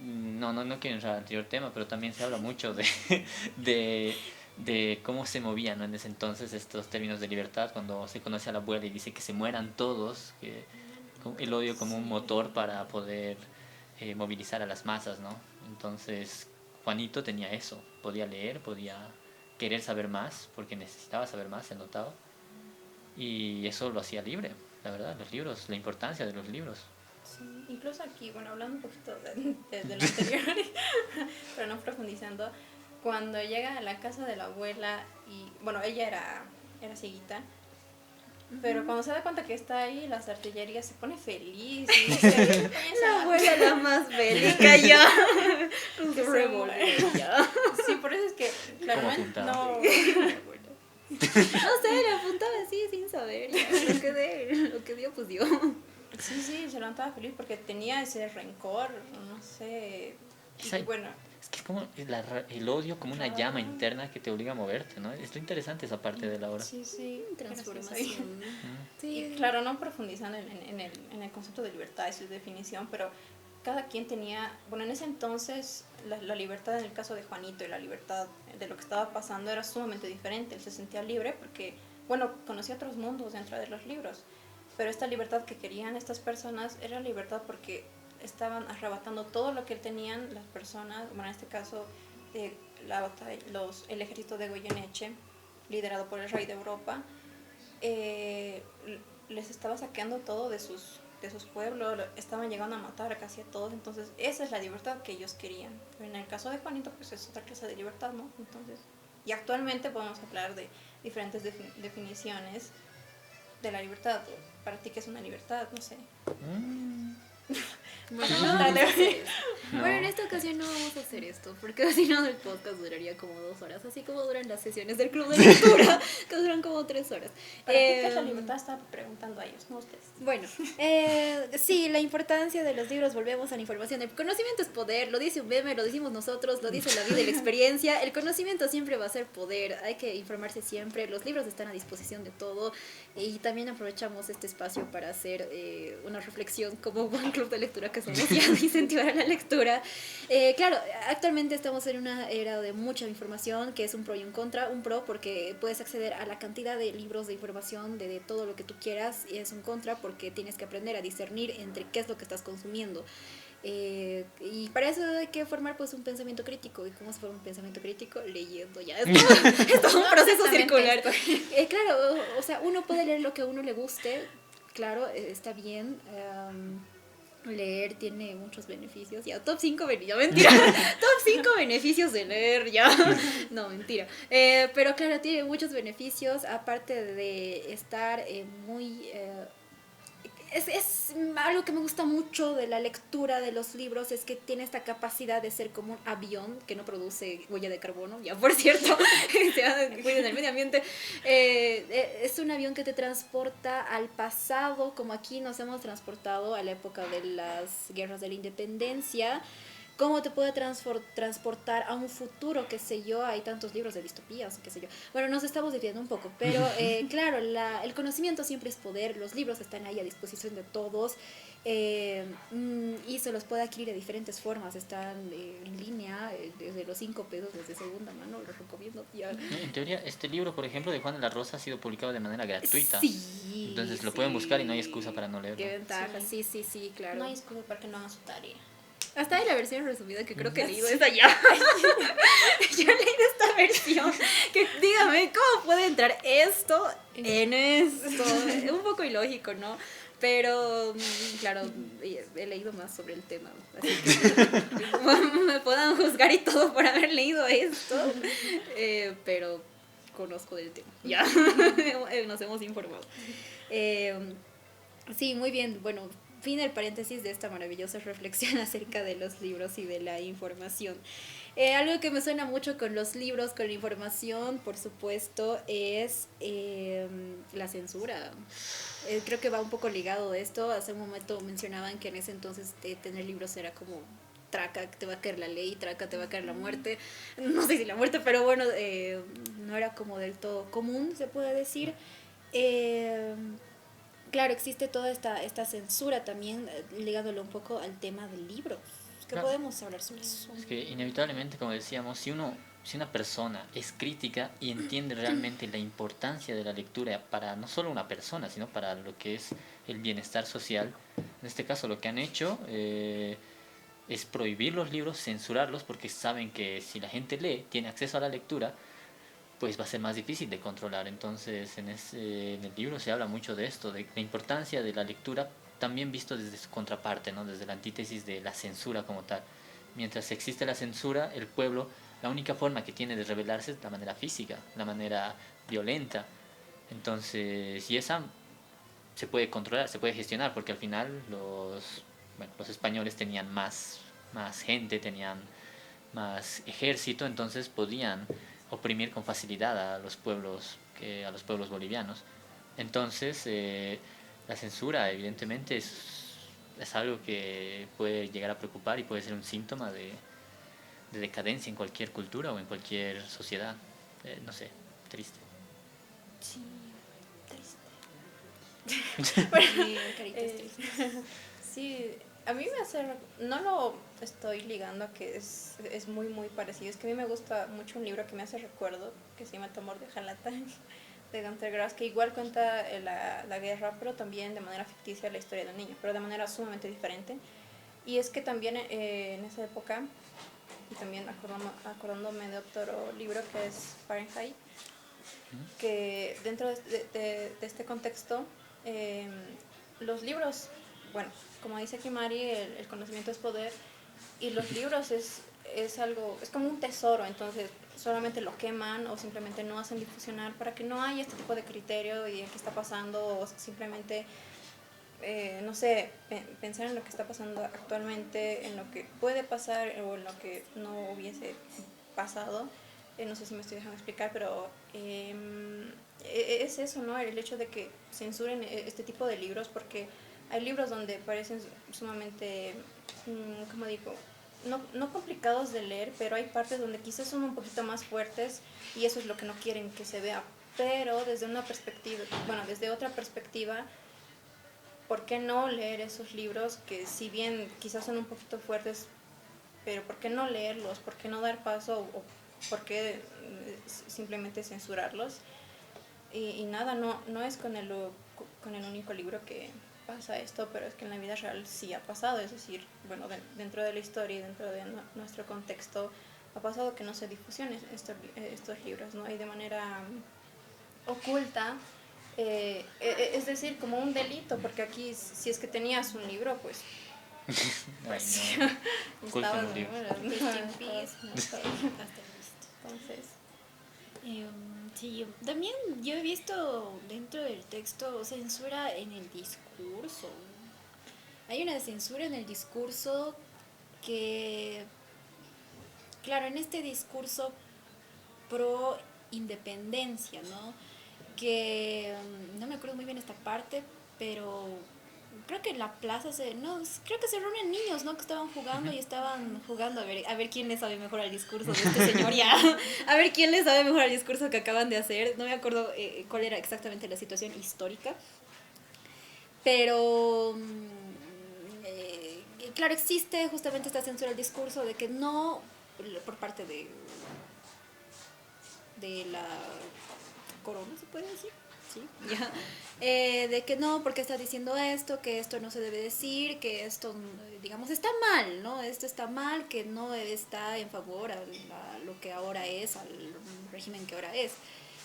no quiero entrar al anterior tema, pero también se habla mucho de, de cómo se movían, ¿no? En ese entonces estos términos de libertad, cuando se conoce a la abuela y dice que se mueran todos, que el odio como un motor para poder movilizar a las masas, ¿no? Entonces Juanito tenía eso, podía leer, podía querer saber más, porque necesitaba saber más, se notaba, y eso lo hacía libre, la verdad, los libros, la importancia de los libros. Sí, incluso aquí, bueno, hablando un poquito de lo anterior, pero no profundizando, cuando llega a la casa de la abuela y, bueno, ella era cieguita, pero cuando se da cuenta que está ahí, las artillerías se pone feliz y dice, La abuela la más bélica ya. Un se revólver ya. Sí, por eso es que claramente no... No sé, le apuntaba así sin saber. Ya. Lo que dio, pues dio. Sí, se levantaba feliz porque tenía ese rencor, no sé. Quizá, bueno, es que es como el odio como una llama interna que te obliga a moverte, ¿no? Es lo interesante esa parte de la obra. Sí, transformación. Sí. Y claro, no profundizando en el concepto de libertad y su definición, pero cada quien tenía, bueno, en ese entonces la libertad en el caso de Juanito y la libertad de lo que estaba pasando era sumamente diferente. Él se sentía libre porque, bueno, conocía otros mundos dentro de los libros, pero esta libertad que querían estas personas era libertad porque estaban arrebatando todo lo que tenían las personas, bueno, en este caso el ejército de Goyeneche, liderado por el rey de Europa, les estaba saqueando todo de sus pueblos, estaban llegando a matar a casi a todos, entonces esa es la libertad que ellos querían. Pero en el caso de Juanito, pues es otra clase de libertad, ¿no? Entonces, y actualmente podemos hablar de diferentes definiciones de la libertad. Para ti, ¿qué es una libertad? No sé. Bueno, en esta ocasión no vamos a hacer esto, porque si no el podcast duraría como 2 horas, así como duran las sesiones del club de lectura, que duran como 3 horas. ¿Para qué es la libertad? Estaba preguntando a ellos, no a ustedes. Bueno, sí, la importancia de los libros, volvemos a la información. El conocimiento es poder, lo dice un meme, lo decimos nosotros, lo dice la vida y la experiencia. El conocimiento siempre va a ser poder, hay que informarse siempre, los libros están a disposición de todo y también aprovechamos este espacio para hacer una reflexión como buen club de lectura que somos, ya de incentivar a la lectura. Claro, actualmente estamos en una era de mucha información, que es un pro y un contra. Un pro porque puedes acceder a la cantidad de libros de información de todo lo que tú quieras, y es un contra porque tienes que aprender a discernir entre qué es lo que estás consumiendo. Y para eso hay que formar pues un pensamiento crítico. ¿Y cómo se forma un pensamiento crítico? Leyendo ya. Es todo un proceso circular. Claro, o sea, uno puede leer lo que a uno le guste. Claro, está bien. Leer tiene muchos beneficios. Ya, top 5 beneficios. Mentira. Top 5 beneficios de leer, ya. No, mentira. Pero claro, tiene muchos beneficios. Aparte de estar muy... Es algo que me gusta mucho de la lectura de los libros, es que tiene esta capacidad de ser como un avión que no produce huella de carbono, ya por cierto, cuiden el medio ambiente. Es un avión que te transporta al pasado, como aquí nos hemos transportado a la época de las guerras de la independencia. cómo te puede transportar a un futuro, qué sé yo, hay tantos libros de distopías, qué sé yo. Bueno, nos estamos desviando un poco, pero claro, el conocimiento siempre es poder, los libros están ahí a disposición de todos, y se los puede adquirir de diferentes formas, están en línea, desde los 5 pesos, desde segunda mano, los recomiendo. Ya. En teoría, este libro, por ejemplo, de Juan de la Rosa ha sido publicado de manera gratuita. Sí, Entonces lo pueden buscar y no hay excusa para no leerlo. Qué ventaja, sí, claro. No hay excusa para que no hagan su tarea. Hasta hay la versión resumida que creo que he leído esa ya. Yo he leído esta versión. Que dígame, ¿cómo puede entrar esto en esto? Es un poco ilógico, ¿no? Pero, claro, he leído más sobre el tema. Así que me puedan juzgar y todo por haber leído esto. Pero conozco del tema. Ya. Nos hemos informado. Sí, muy bien. Bueno, fin del paréntesis de esta maravillosa reflexión acerca de los libros y de la información. Algo que me suena mucho con los libros, con la información, por supuesto, es la censura. Creo que va un poco ligado a esto. Hace un momento mencionaban que en ese entonces tener libros era como traca, te va a caer la ley, traca, te va a caer la muerte. No sé si la muerte, pero bueno, no era como del todo común, se puede decir. Claro, existe toda esta censura también, ligándolo un poco al tema del libro. ¿Qué Claro. podemos hablar sobre eso? Es que inevitablemente, como decíamos, si una persona es crítica y entiende realmente la importancia de la lectura para no solo una persona, sino para lo que es el bienestar social, en este caso lo que han hecho es prohibir los libros, censurarlos, porque saben que si la gente lee, tiene acceso a la lectura, pues va a ser más difícil de controlar. Entonces en el libro se habla mucho de esto, de la importancia de la lectura, también visto desde su contraparte, ¿no? Desde la antítesis de la censura como tal. Mientras existe la censura, el pueblo, la única forma que tiene de rebelarse es la manera física, la manera violenta. Entonces, y esa se puede controlar, se puede gestionar, porque al final los españoles tenían más gente, tenían más ejército, entonces podían oprimir con facilidad a los pueblos bolivianos. Entonces, la censura evidentemente es algo que puede llegar a preocupar y puede ser un síntoma de decadencia en cualquier cultura o en cualquier sociedad. No sé, triste. Sí, Sí, caritas tristes. sí, a mí me hace... No lo estoy ligando a que es muy, muy parecido. Es que a mí me gusta mucho un libro que me hace recuerdo, que se llama Temor de Jalata, de Gunter Grass, que igual cuenta la guerra, pero también de manera ficticia la historia de un niño, pero de manera sumamente diferente. Y es que también en esa época, y también acordándome de otro libro que es Fahrenheit, que dentro de este contexto, los libros, bueno, como dice aquí Mari, el conocimiento es poder, y los libros es algo, es como un tesoro, entonces solamente lo queman o simplemente no hacen difusionar para que no haya este tipo de criterio y de qué está pasando, o simplemente no sé, pensar en lo que está pasando actualmente, en lo que puede pasar o en lo que no hubiese pasado. No sé si me estoy dejando explicar, pero es eso, ¿no? El hecho de que censuren este tipo de libros, porque hay libros donde parecen sumamente, ¿cómo digo? No complicados de leer, pero hay partes donde quizás son un poquito más fuertes y eso es lo que no quieren que se vea. Pero desde una perspectiva, bueno, desde otra perspectiva, ¿por qué no leer esos libros que si bien quizás son un poquito fuertes, pero ¿por qué no leerlos? ¿Por qué no dar paso o por qué simplemente censurarlos? Y nada, no es con el único libro que pasa esto, pero es que en la vida real sí ha pasado, es decir, bueno, dentro de la historia y dentro de nuestro contexto ha pasado que no se difusionen estos libros, ¿no? Y de manera oculta, es decir, como un delito, porque aquí si es que tenías un libro, pues Ay, no. Oculten los libros. Entonces, Sí, también yo he visto dentro del texto censura en el discurso. Hay una censura en el discurso que, claro, en este discurso pro independencia, ¿no? Que no me acuerdo muy bien esta parte, pero creo que en la plaza creo que se reúnen niños, ¿no? Que estaban jugando y estaban jugando a ver quién le sabe mejor al discurso de este señor ya. A ver quién le sabe mejor al discurso que acaban de hacer. No me acuerdo cuál era exactamente la situación histórica. Pero, claro, existe justamente esta censura al discurso de que no, por parte de la corona, ¿se puede decir? Sí, ya. De que no, porque está diciendo esto, que esto no se debe decir, que esto, digamos, está mal, ¿no? Esto está mal, que no está en favor a lo que ahora es, al régimen que ahora es.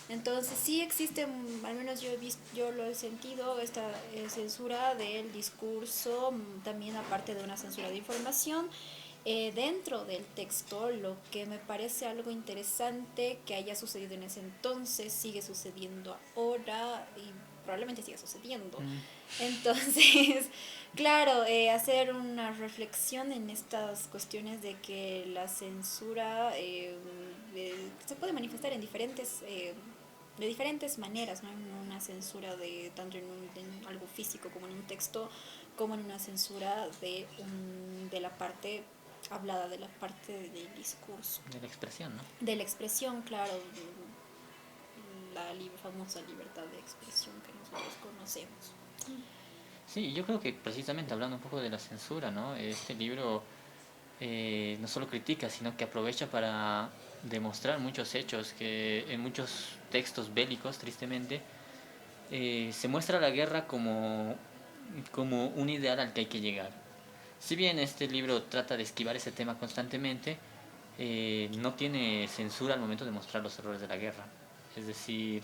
Entonces sí existe, al menos yo lo he sentido, esta censura del discurso, también aparte de una censura de información, dentro del texto, lo que me parece algo interesante que haya sucedido en ese entonces, sigue sucediendo ahora y probablemente siga sucediendo. Entonces, claro, hacer una reflexión en estas cuestiones de que la censura se puede manifestar en de diferentes maneras, ¿no? En una censura de tanto en algo físico como en un texto, como en una censura de la parte hablada, de la parte del discurso. De la expresión, ¿no? De la expresión, claro, la famosa libertad de expresión que nosotros conocemos. Sí, yo creo que precisamente hablando un poco de la censura, ¿no? Este libro no solo critica, sino que aprovecha para demostrar muchos hechos que en muchos textos bélicos, tristemente, se muestra la guerra como un ideal al que hay que llegar. Si bien este libro trata de esquivar ese tema constantemente, no tiene censura al momento de mostrar los errores de la guerra. Es decir,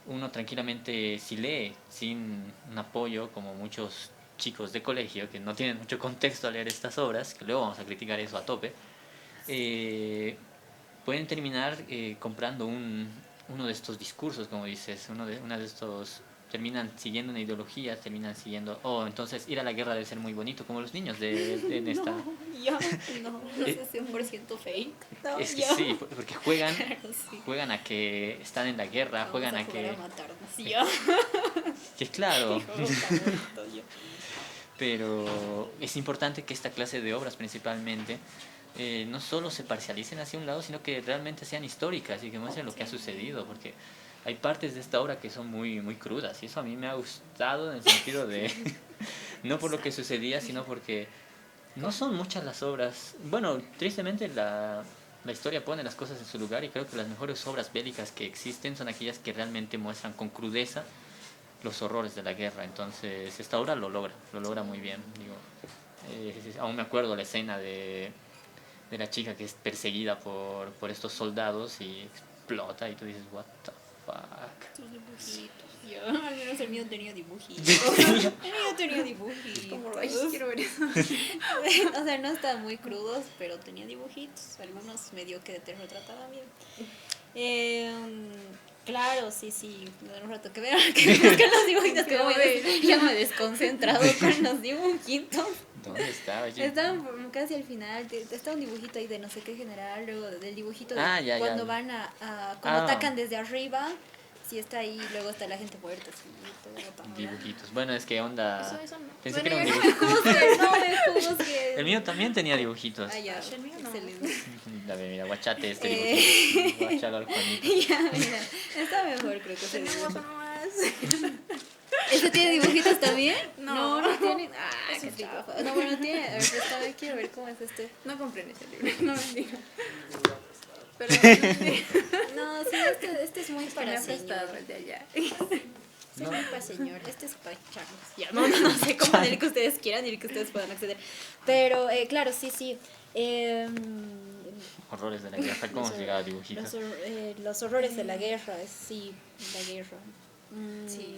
uno tranquilamente, si lee sin un apoyo, como muchos chicos de colegio que no tienen mucho contexto al leer estas obras, que luego vamos a criticar eso a tope, pueden terminar comprando uno de estos discursos, como dices, una de estos, terminan siguiendo una ideología, terminan siguiendo, entonces ir a la guerra debe ser muy bonito, como los niños en esta... No es 100% fake. No, es que sí, porque juegan, claro, sí. juegan a que están en la guerra, Vamos juegan a a que... matarnos, yo. Que claro, pero es importante que esta clase de obras principalmente no solo se parcialicen hacia un lado, sino que realmente sean históricas y que muestren lo que ha sucedido, porque hay partes de esta obra que son muy, muy crudas y eso a mí me ha gustado en el sentido de, no por lo que sucedía, sino porque no son muchas las obras. Bueno, tristemente la historia pone las cosas en su lugar y creo que las mejores obras bélicas que existen son aquellas que realmente muestran con crudeza los horrores de la guerra. Entonces esta obra lo logra muy bien. Digo, aún me acuerdo la escena de la chica que es perseguida por estos soldados y explota y tú dices, what the fuck. Tus dibujitos, yo. Al menos el mío tenía dibujitos. El mío tenía dibujitos. Como, ay, quiero ver eso. O sea, no estaban muy crudos, pero tenía dibujitos. Algunos medio que te retrataban bien. Claro, sí, un rato que vean que busquen los dibujitos que voy a decir. Ya me he desconcentrado con los dibujitos. ¿Dónde estaba? Estaban casi al final, está un dibujito ahí de no sé qué general, luego del dibujito de cuando van cuando atacan desde arriba, sí está ahí, luego está la gente muerta, sí, todo dibujitos. Bueno, es que onda... Eso no. Pensé bueno, que era un no me dibujito. juzgues, no me juzgues. El mío también tenía dibujitos. Ah, ya, El mío no. excelente. A ver, mira, guachate este dibujito. Guachalo al Juanito. Ya, mira, está mejor creo que ese Tenemos dibujo. uno más. ¿Este tiene dibujitos también? No. No tiene. Ah, Es qué un chafa. No, bueno, tiene. A ver, quiero ver cómo es este. No compren ese libro, no mentira. Pero No, sí, este es muy me para ha prestado señor. el de allá. Este es muy para señor. Este es para chavos. Ya, no sé cómo el que ustedes quieran y el que ustedes puedan acceder. Pero, claro, sí. Horrores de la guerra. ¿Cómo se llegaba a dibujitos? Los horrores de la guerra, sí, la guerra. Sí.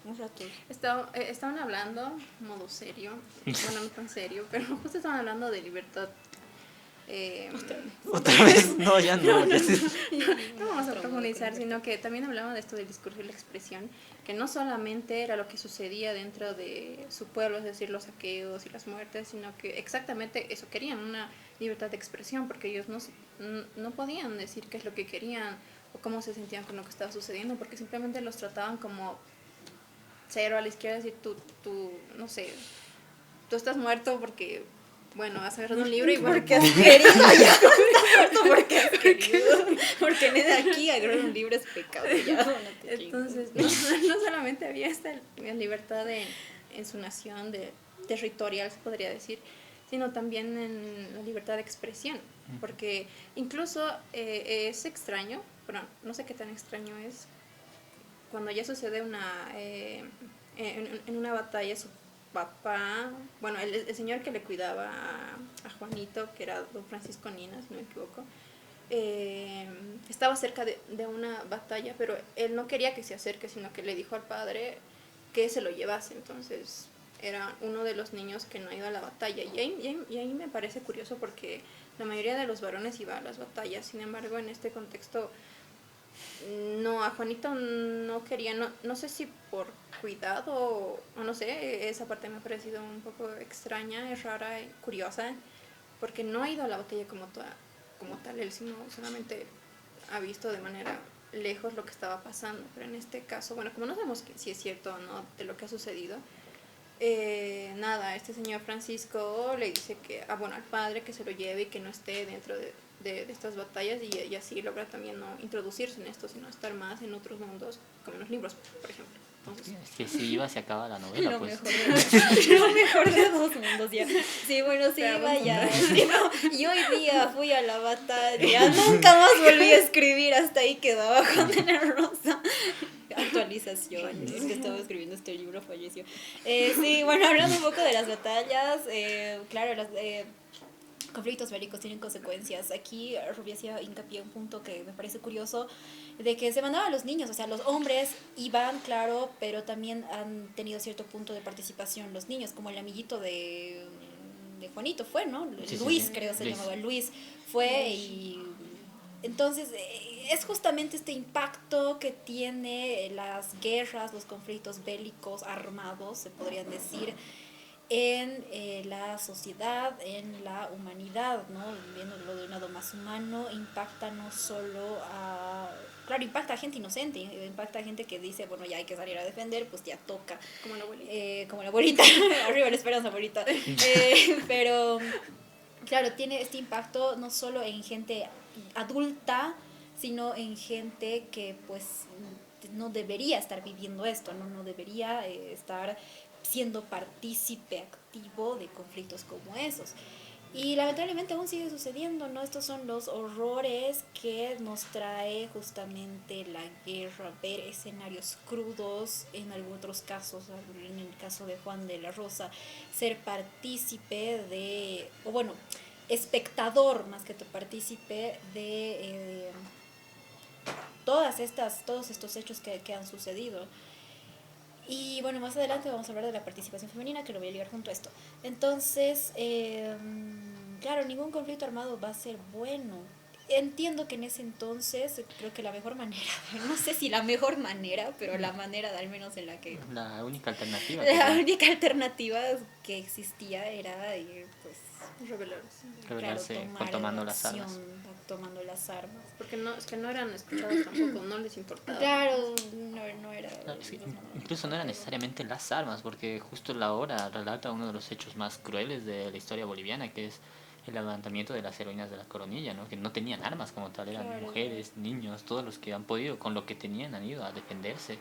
Un rato. Estaban hablando, modo serio, bueno, no tan serio, pero justo estaban hablando de libertad. ¿Otra vez? No, ya no. No vamos a profundizar, sino que también hablaban de esto del discurso y la expresión, que no solamente era lo que sucedía dentro de su pueblo, es decir, los saqueos y las muertes, sino que exactamente eso querían, una libertad de expresión, porque ellos no podían decir qué es lo que querían o cómo se sentían con lo que estaba sucediendo, porque simplemente los trataban como cero a la izquierda, decir tú, no sé, tú estás muerto porque, bueno, has agarrado un libro y porque has querido, ya muerto porque has querido, porque de aquí agarrar un libro es pecado, ya. Entonces, no solamente había esta libertad en su nación, territorial, se podría decir, sino también en la libertad de expresión, porque incluso es extraño, pero no sé qué tan extraño es, cuando ya sucede en una batalla, su papá, bueno, el señor que le cuidaba a Juanito, que era don Francisco Nina, si no me equivoco, estaba cerca de una batalla, pero él no quería que se acerque, sino que le dijo al padre que se lo llevase. Entonces era uno de los niños que no iba a la batalla. Y ahí me parece curioso porque la mayoría de los varones iba a las batallas. Sin embargo, en este contexto, no, a Juanito no quería, no sé si por cuidado o no sé, esa parte me ha parecido un poco extraña, es rara, curiosa, porque no ha ido a la batalla como tal, él sino solamente ha visto de manera lejos lo que estaba pasando, pero en este caso, bueno, como no sabemos si es cierto o no de lo que ha sucedido, nada, este señor Francisco le dice que, bueno, al padre que se lo lleve y que no esté dentro de estas batallas y así logra también no introducirse en esto, sino estar más en otros mundos, como en los libros, por ejemplo. Entonces, es que si iba se acaba la novela, lo pues. lo mejor de dos mundos ya. Sí, bueno, sí, vaya. Sí, no, y hoy día fui a la batalla, nunca más volví a escribir, hasta ahí quedaba Juan de la Rosa. Actualización, es que estaba escribiendo este libro, falleció. Sí, bueno, hablando un poco de las batallas, claro, los conflictos bélicos tienen consecuencias. Aquí Rubí hacía hincapié en un punto que me parece curioso, de que se mandaban a los niños, o sea, los hombres iban, claro, pero también han tenido cierto punto de participación los niños, como el amiguito de Juanito fue, ¿no? Sí, Luis, sí. creo se Luis. llamaba Luis, fue y... Entonces, es justamente este impacto que tiene las guerras, los conflictos bélicos armados, se podrían decir, en la sociedad, en la humanidad, ¿no? Viéndolo de un lado más humano, impacta no solo a... Claro, impacta a gente inocente, impacta a gente que dice, bueno, ya hay que salir a defender, pues ya toca. como la abuelita. Como la abuelita, arriba la esperanza, abuelita. Pero, claro, tiene este impacto no solo en gente adulta, sino en gente que pues no debería estar viviendo esto, no debería estar siendo partícipe activo de conflictos como esos. Y lamentablemente aún sigue sucediendo, ¿no? Estos son los horrores que nos trae justamente la guerra, ver escenarios crudos, en algunos otros casos, en el caso de Juan de la Rosa, ser partícipe de, o bueno, espectador más que partícipe de todos estos hechos que han sucedido. Y bueno, más adelante vamos a hablar de la participación femenina, que lo voy a ligar junto a esto. Entonces, claro, ningún conflicto armado va a ser bueno. Entiendo que en ese entonces, creo que la mejor manera, no sé si la mejor manera, pero la manera al menos en la que... La única alternativa. La única alternativa que existía era, pues... Rebelarse claro, tomando las armas. Tomando las armas. Porque es que no eran escuchados tampoco, no les importaba. Claro, no era... Claro, es que incluso no eran necesariamente las armas, porque justo la hora relata uno de los hechos más crueles de la historia boliviana, que es el levantamiento de las heroínas de la Coronilla, ¿no? Que no tenían armas como tal, eran claro, mujeres, niños, todos los que han podido, con lo que tenían, han ido a defenderse.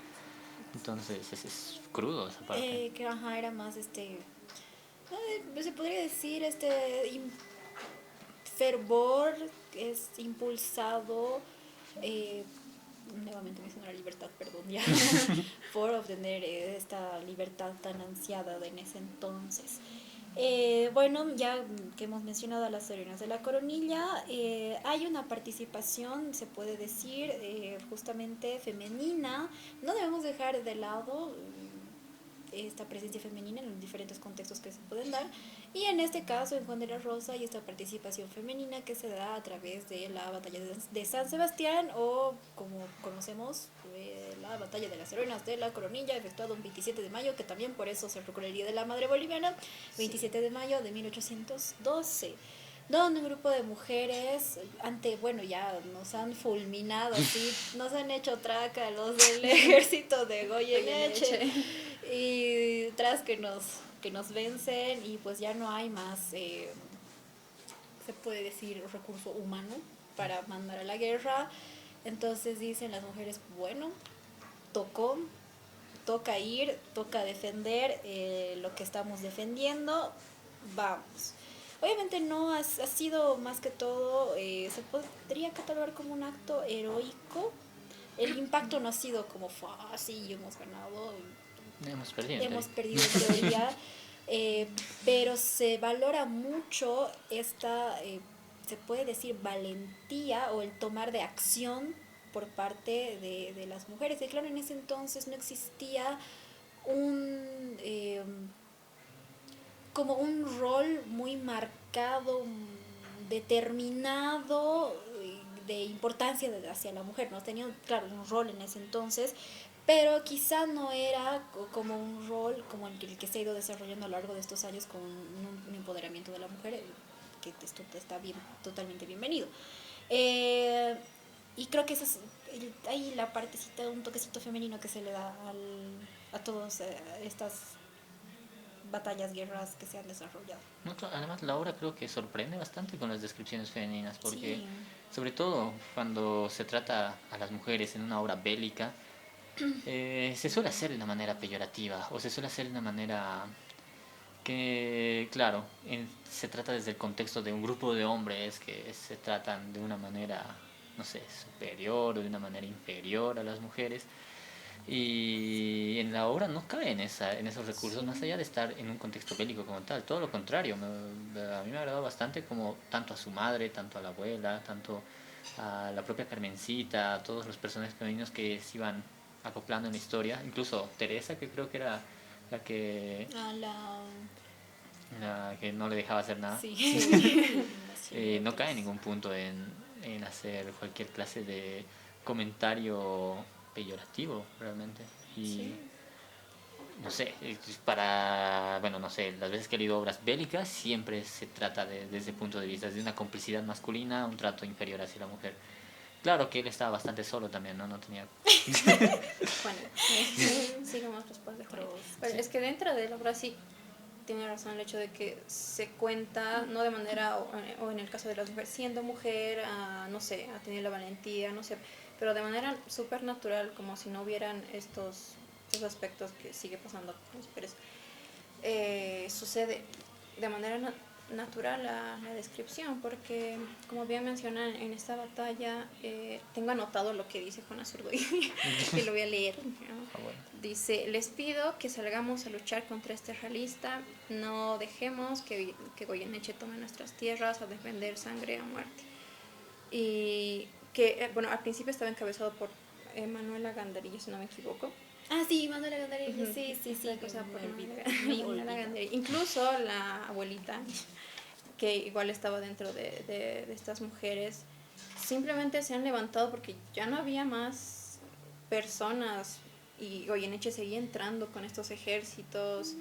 Entonces es crudo esa parte. Que era más se podría decir fervor es impulsado nuevamente me suena la libertad, perdón ya por obtener esta libertad tan ansiada en ese entonces. Bueno, ya que hemos mencionado a las heroínas de la Coronilla, hay una participación, se puede decir, justamente femenina. No debemos dejar de lado esta presencia femenina en los diferentes contextos que se pueden dar, y en este caso en Juan de la Rosa hay esta participación femenina que se da a través de la batalla de San Sebastián, o como conocemos la batalla de las heroínas de la Coronilla, efectuada un 27 de mayo, que también por eso se procura el Día de la Madre Boliviana, 27 de mayo de 1812. donde un grupo de mujeres, bueno, ya nos han fulminado, ¿sí? Nos han hecho traca los del ejército de Goyeneche, y tras que nos vencen, y pues ya no hay más, se puede decir, recurso humano para mandar a la guerra. Entonces dicen las mujeres, bueno, toca ir, toca defender lo que estamos defendiendo, vamos. Obviamente no ha sido más que todo, se podría catalogar como un acto heroico. El impacto no ha sido como así, hemos ganado, hemos perdido en teoría, pero se valora mucho esta, se puede decir, valentía o el tomar de acción por parte de las mujeres. Y claro, en ese entonces no existía un como un rol muy marcado, determinado, de importancia hacia la mujer, ¿no? Tenía, claro, un rol en ese entonces, pero quizá no era como un rol como el que se ha ido desarrollando a lo largo de estos años con un empoderamiento de la mujer, que esto está bien, totalmente bienvenido. Y creo que esa es ahí la partecita, un toquecito femenino que se le da a todas estas batallas, guerras que se han desarrollado. Además, la obra creo que sorprende bastante con las descripciones femeninas, porque Sí. sobre todo cuando se trata a las mujeres en una obra bélica, se suele hacer de una manera peyorativa, o se suele hacer de una manera que, claro, se trata desde el contexto de un grupo de hombres que se tratan de una manera, no sé, superior o de una manera inferior a las mujeres. Y en la obra no cae en esos recursos, más allá de estar en un contexto bélico como tal. Todo lo contrario, a mí me ha agradado bastante como tanto a su madre, tanto a la abuela, tanto a la propia Carmencita, a todos los personajes femeninos que se iban acoplando en la historia. Incluso Teresa, que creo que era la que, la que no le dejaba hacer nada. Sí. No cae en ningún punto en hacer cualquier clase de comentario peyorativo realmente. Y Sí. no sé, bueno, no sé, las veces que he leído obras bélicas siempre se trata desde ese punto de vista, de una complicidad masculina, un trato inferior hacia la mujer. Claro que él estaba bastante solo también, ¿no? No tenía... Bueno, sigamos después de Juan. Pero es que dentro de la obra sí tiene razón el hecho de que se cuenta, no de manera, o en el caso de las mujeres, siendo mujer, no sé, a tener la valentía, no sé, pero de manera súper natural, como si no hubieran estos aspectos que sigue pasando con las mujeres. Sucede de manera natural la descripción, porque como bien mencionan en esta batalla, tengo anotado lo que dice Juana Zurduy y lo voy a leer, ¿no? Bueno. Dice: les pido que salgamos a luchar contra este realista, no dejemos que Goyeneche tome nuestras tierras, a defender sangre o muerte. Y que, bueno, al principio estaba encabezado por Manuela Gandarillo, si no me equivoco. Ah, sí, Manuela Gandarillo, sí. Cosa por me olvidé. Incluso la abuelita, que igual estaba dentro de estas mujeres, simplemente se han levantado porque ya no había más personas y Goyeneche seguía entrando con estos ejércitos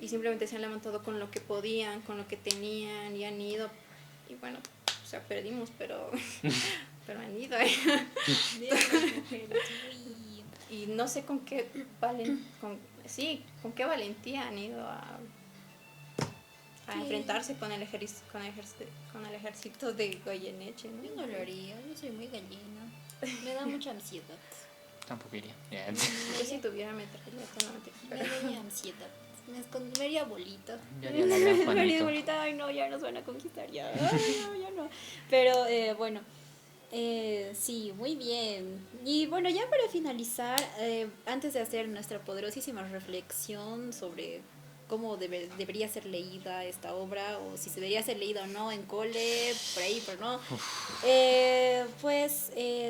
y simplemente se han levantado con lo que podían, con lo que tenían y han ido. Y bueno, o sea, perdimos, pero han ido. Y no sé con qué con qué valentía han ido a enfrentarse con el ejército de Goyeneche, ¿no? Yo no lo haría, yo soy muy gallina. Me da mucha ansiedad. Tampoco iría. Yo si tuviera metralleta, me daría ansiedad. Me escondería bolita. Ya haría la gran Me haría Juanito. bolita, ay no, ya nos van a conquistar, ya. Ay, no, ya no. Pero bueno, sí, muy bien. Y bueno, ya para finalizar, antes de hacer nuestra poderosísima reflexión sobre cómo debería ser leída esta obra, o si se debería ser leída o no en cole, por ahí, pero no.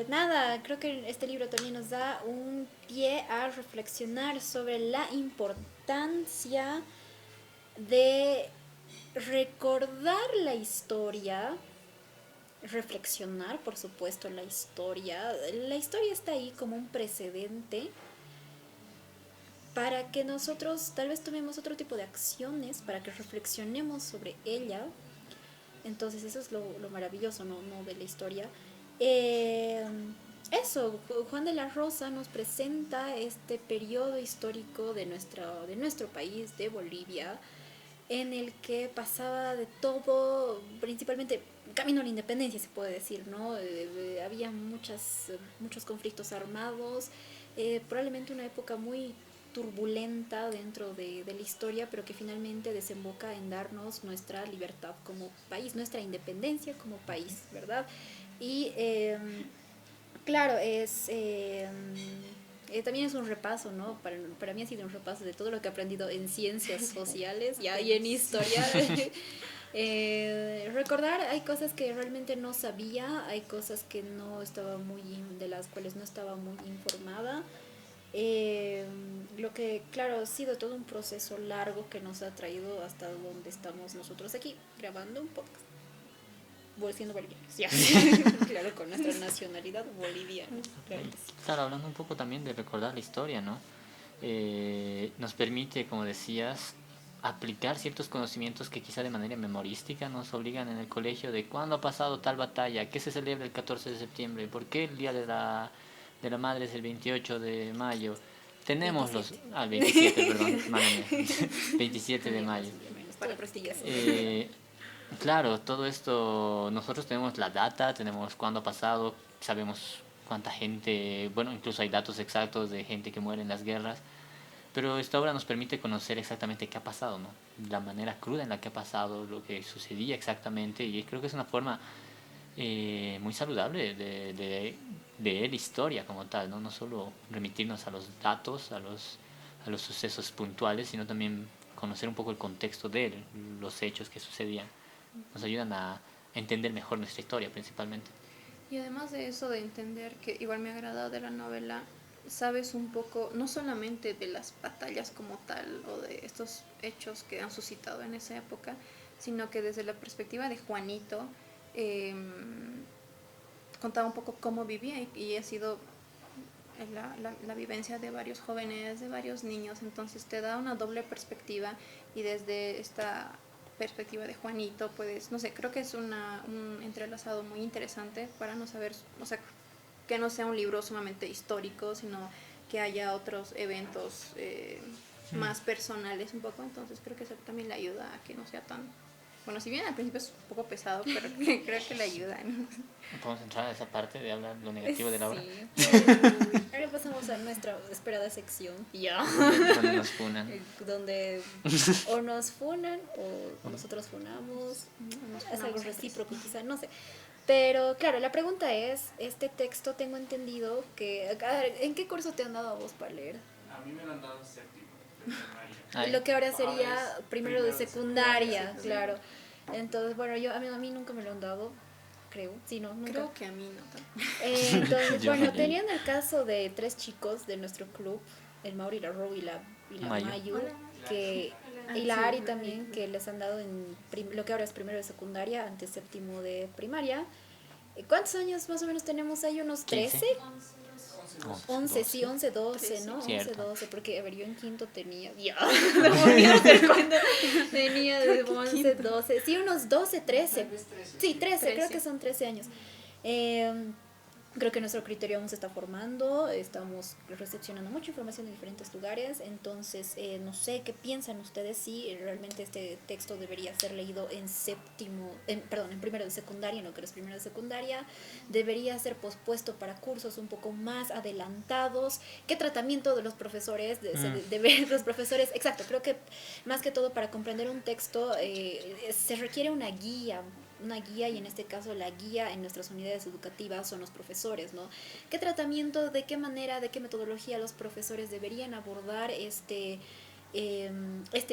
Nada, creo que este libro también nos da un pie a reflexionar sobre la importancia de recordar la historia, reflexionar, por supuesto, en la historia. La historia está ahí como un precedente para que nosotros tal vez tomemos otro tipo de acciones, para que reflexionemos sobre ella, Entonces eso es lo maravilloso, ¿no? De la historia. Eso, Juan de la Rosa nos presenta este periodo histórico de nuestro país, de Bolivia, en el que pasaba de todo, principalmente camino a la independencia, se puede decir, ¿no? Había muchos conflictos armados, probablemente una época muy turbulenta dentro de la historia, pero que finalmente desemboca en darnos nuestra libertad como país, nuestra independencia como país, ¿verdad? Y claro, también es un repaso, ¿no? Para mí ha sido un repaso de todo lo que he aprendido en ciencias sociales y en historia. Recordar, hay cosas que realmente no sabía, hay cosas que no estaba de las cuales no estaba muy informada. Lo que, claro, ha sido todo un proceso largo que nos ha traído hasta donde estamos nosotros aquí, grabando un podcast. Siendo bolivianos, ya. Claro, con nuestra nacionalidad boliviana. Claro, Claro, hablando un poco también de recordar la historia, ¿no? Nos permite, como decías, aplicar ciertos conocimientos que quizá de manera memorística nos obligan en el colegio de cuándo ha pasado tal batalla, qué se celebra el 14 de septiembre, por qué el Día de la Madre es el 28 de mayo. Tenemos 27. el 27, perdón, madre mía, 27 de mayo. Para prestillas. Claro, todo esto, nosotros tenemos la data, tenemos cuándo ha pasado, sabemos cuánta gente, bueno, incluso hay datos exactos de gente que muere en las guerras, pero esta obra nos permite conocer exactamente qué ha pasado, ¿no? La manera cruda en la que ha pasado, lo que sucedía exactamente, y creo que es una forma muy saludable de la historia como tal, ¿no? No solo remitirnos a los datos, a los sucesos puntuales, sino también conocer un poco el contexto de los hechos que sucedían. Nos ayudan a entender mejor nuestra historia principalmente. Y además de eso, de entender, que igual me ha agradado de la novela, sabes un poco, no solamente de las batallas como tal o de estos hechos que han suscitado en esa época, sino que desde la perspectiva de Juanito, contaba un poco cómo vivía y ha sido la vivencia de varios jóvenes, de varios niños, entonces te da una doble perspectiva y desde esta perspectiva de Juanito, pues, no sé, creo que es un entrelazado muy interesante para no saber, o sea, que no sea un libro sumamente histórico, sino que haya otros eventos más personales un poco, entonces creo que eso también le ayuda a que no sea tan... Bueno, si bien al principio es un poco pesado, pero creo que le ayuda, ¿no? ¿Podemos entrar a esa parte de hablar lo negativo de la obra? Ahora pasamos a nuestra esperada sección. Ya. Donde nos funan. Donde o nos funan o nosotros funamos. Es algo recíproco, quizá, no sé. Pero claro, la pregunta es, este texto tengo entendido que... ¿En qué curso te han dado a vos para leer? A mí me lo han dado en séptimo. Lo que ahora sería primero de secundaria, claro. Entonces, bueno, a mí nunca me lo han dado, creo. Sí, no, nunca. Creo que a mí no tanto. Entonces, bueno, tenían el caso de 3 chicos de nuestro club, el Mauri, la Ro y la Mayu, y la Ari también, que les han dado en lo que ahora es primero de secundaria, antes séptimo de primaria. ¿Cuántos años más o menos tenemos ahí? ¿Unos 13? 11, sí, 11, 12, ¿no? Cierto. 11, 12, porque a ver, yo en quinto tenía, ya, no me olvido hacer cuando tenía de 11, 12, sí, unos 12, 13, sí, 13, creo que son 13 años. Creo que nuestro criterio aún se está formando, estamos recepcionando mucha información de diferentes lugares, entonces no sé qué piensan ustedes si realmente este texto debería ser leído en primero de secundaria, no que es primero de secundaria, debería ser pospuesto para cursos un poco más adelantados, qué tratamiento de los profesores, los profesores, exacto, creo que más que todo para comprender un texto se requiere una guía, y en este caso la guía en nuestras unidades educativas son los profesores, ¿no? ¿Qué tratamiento, de qué manera, de qué metodología los profesores deberían abordar este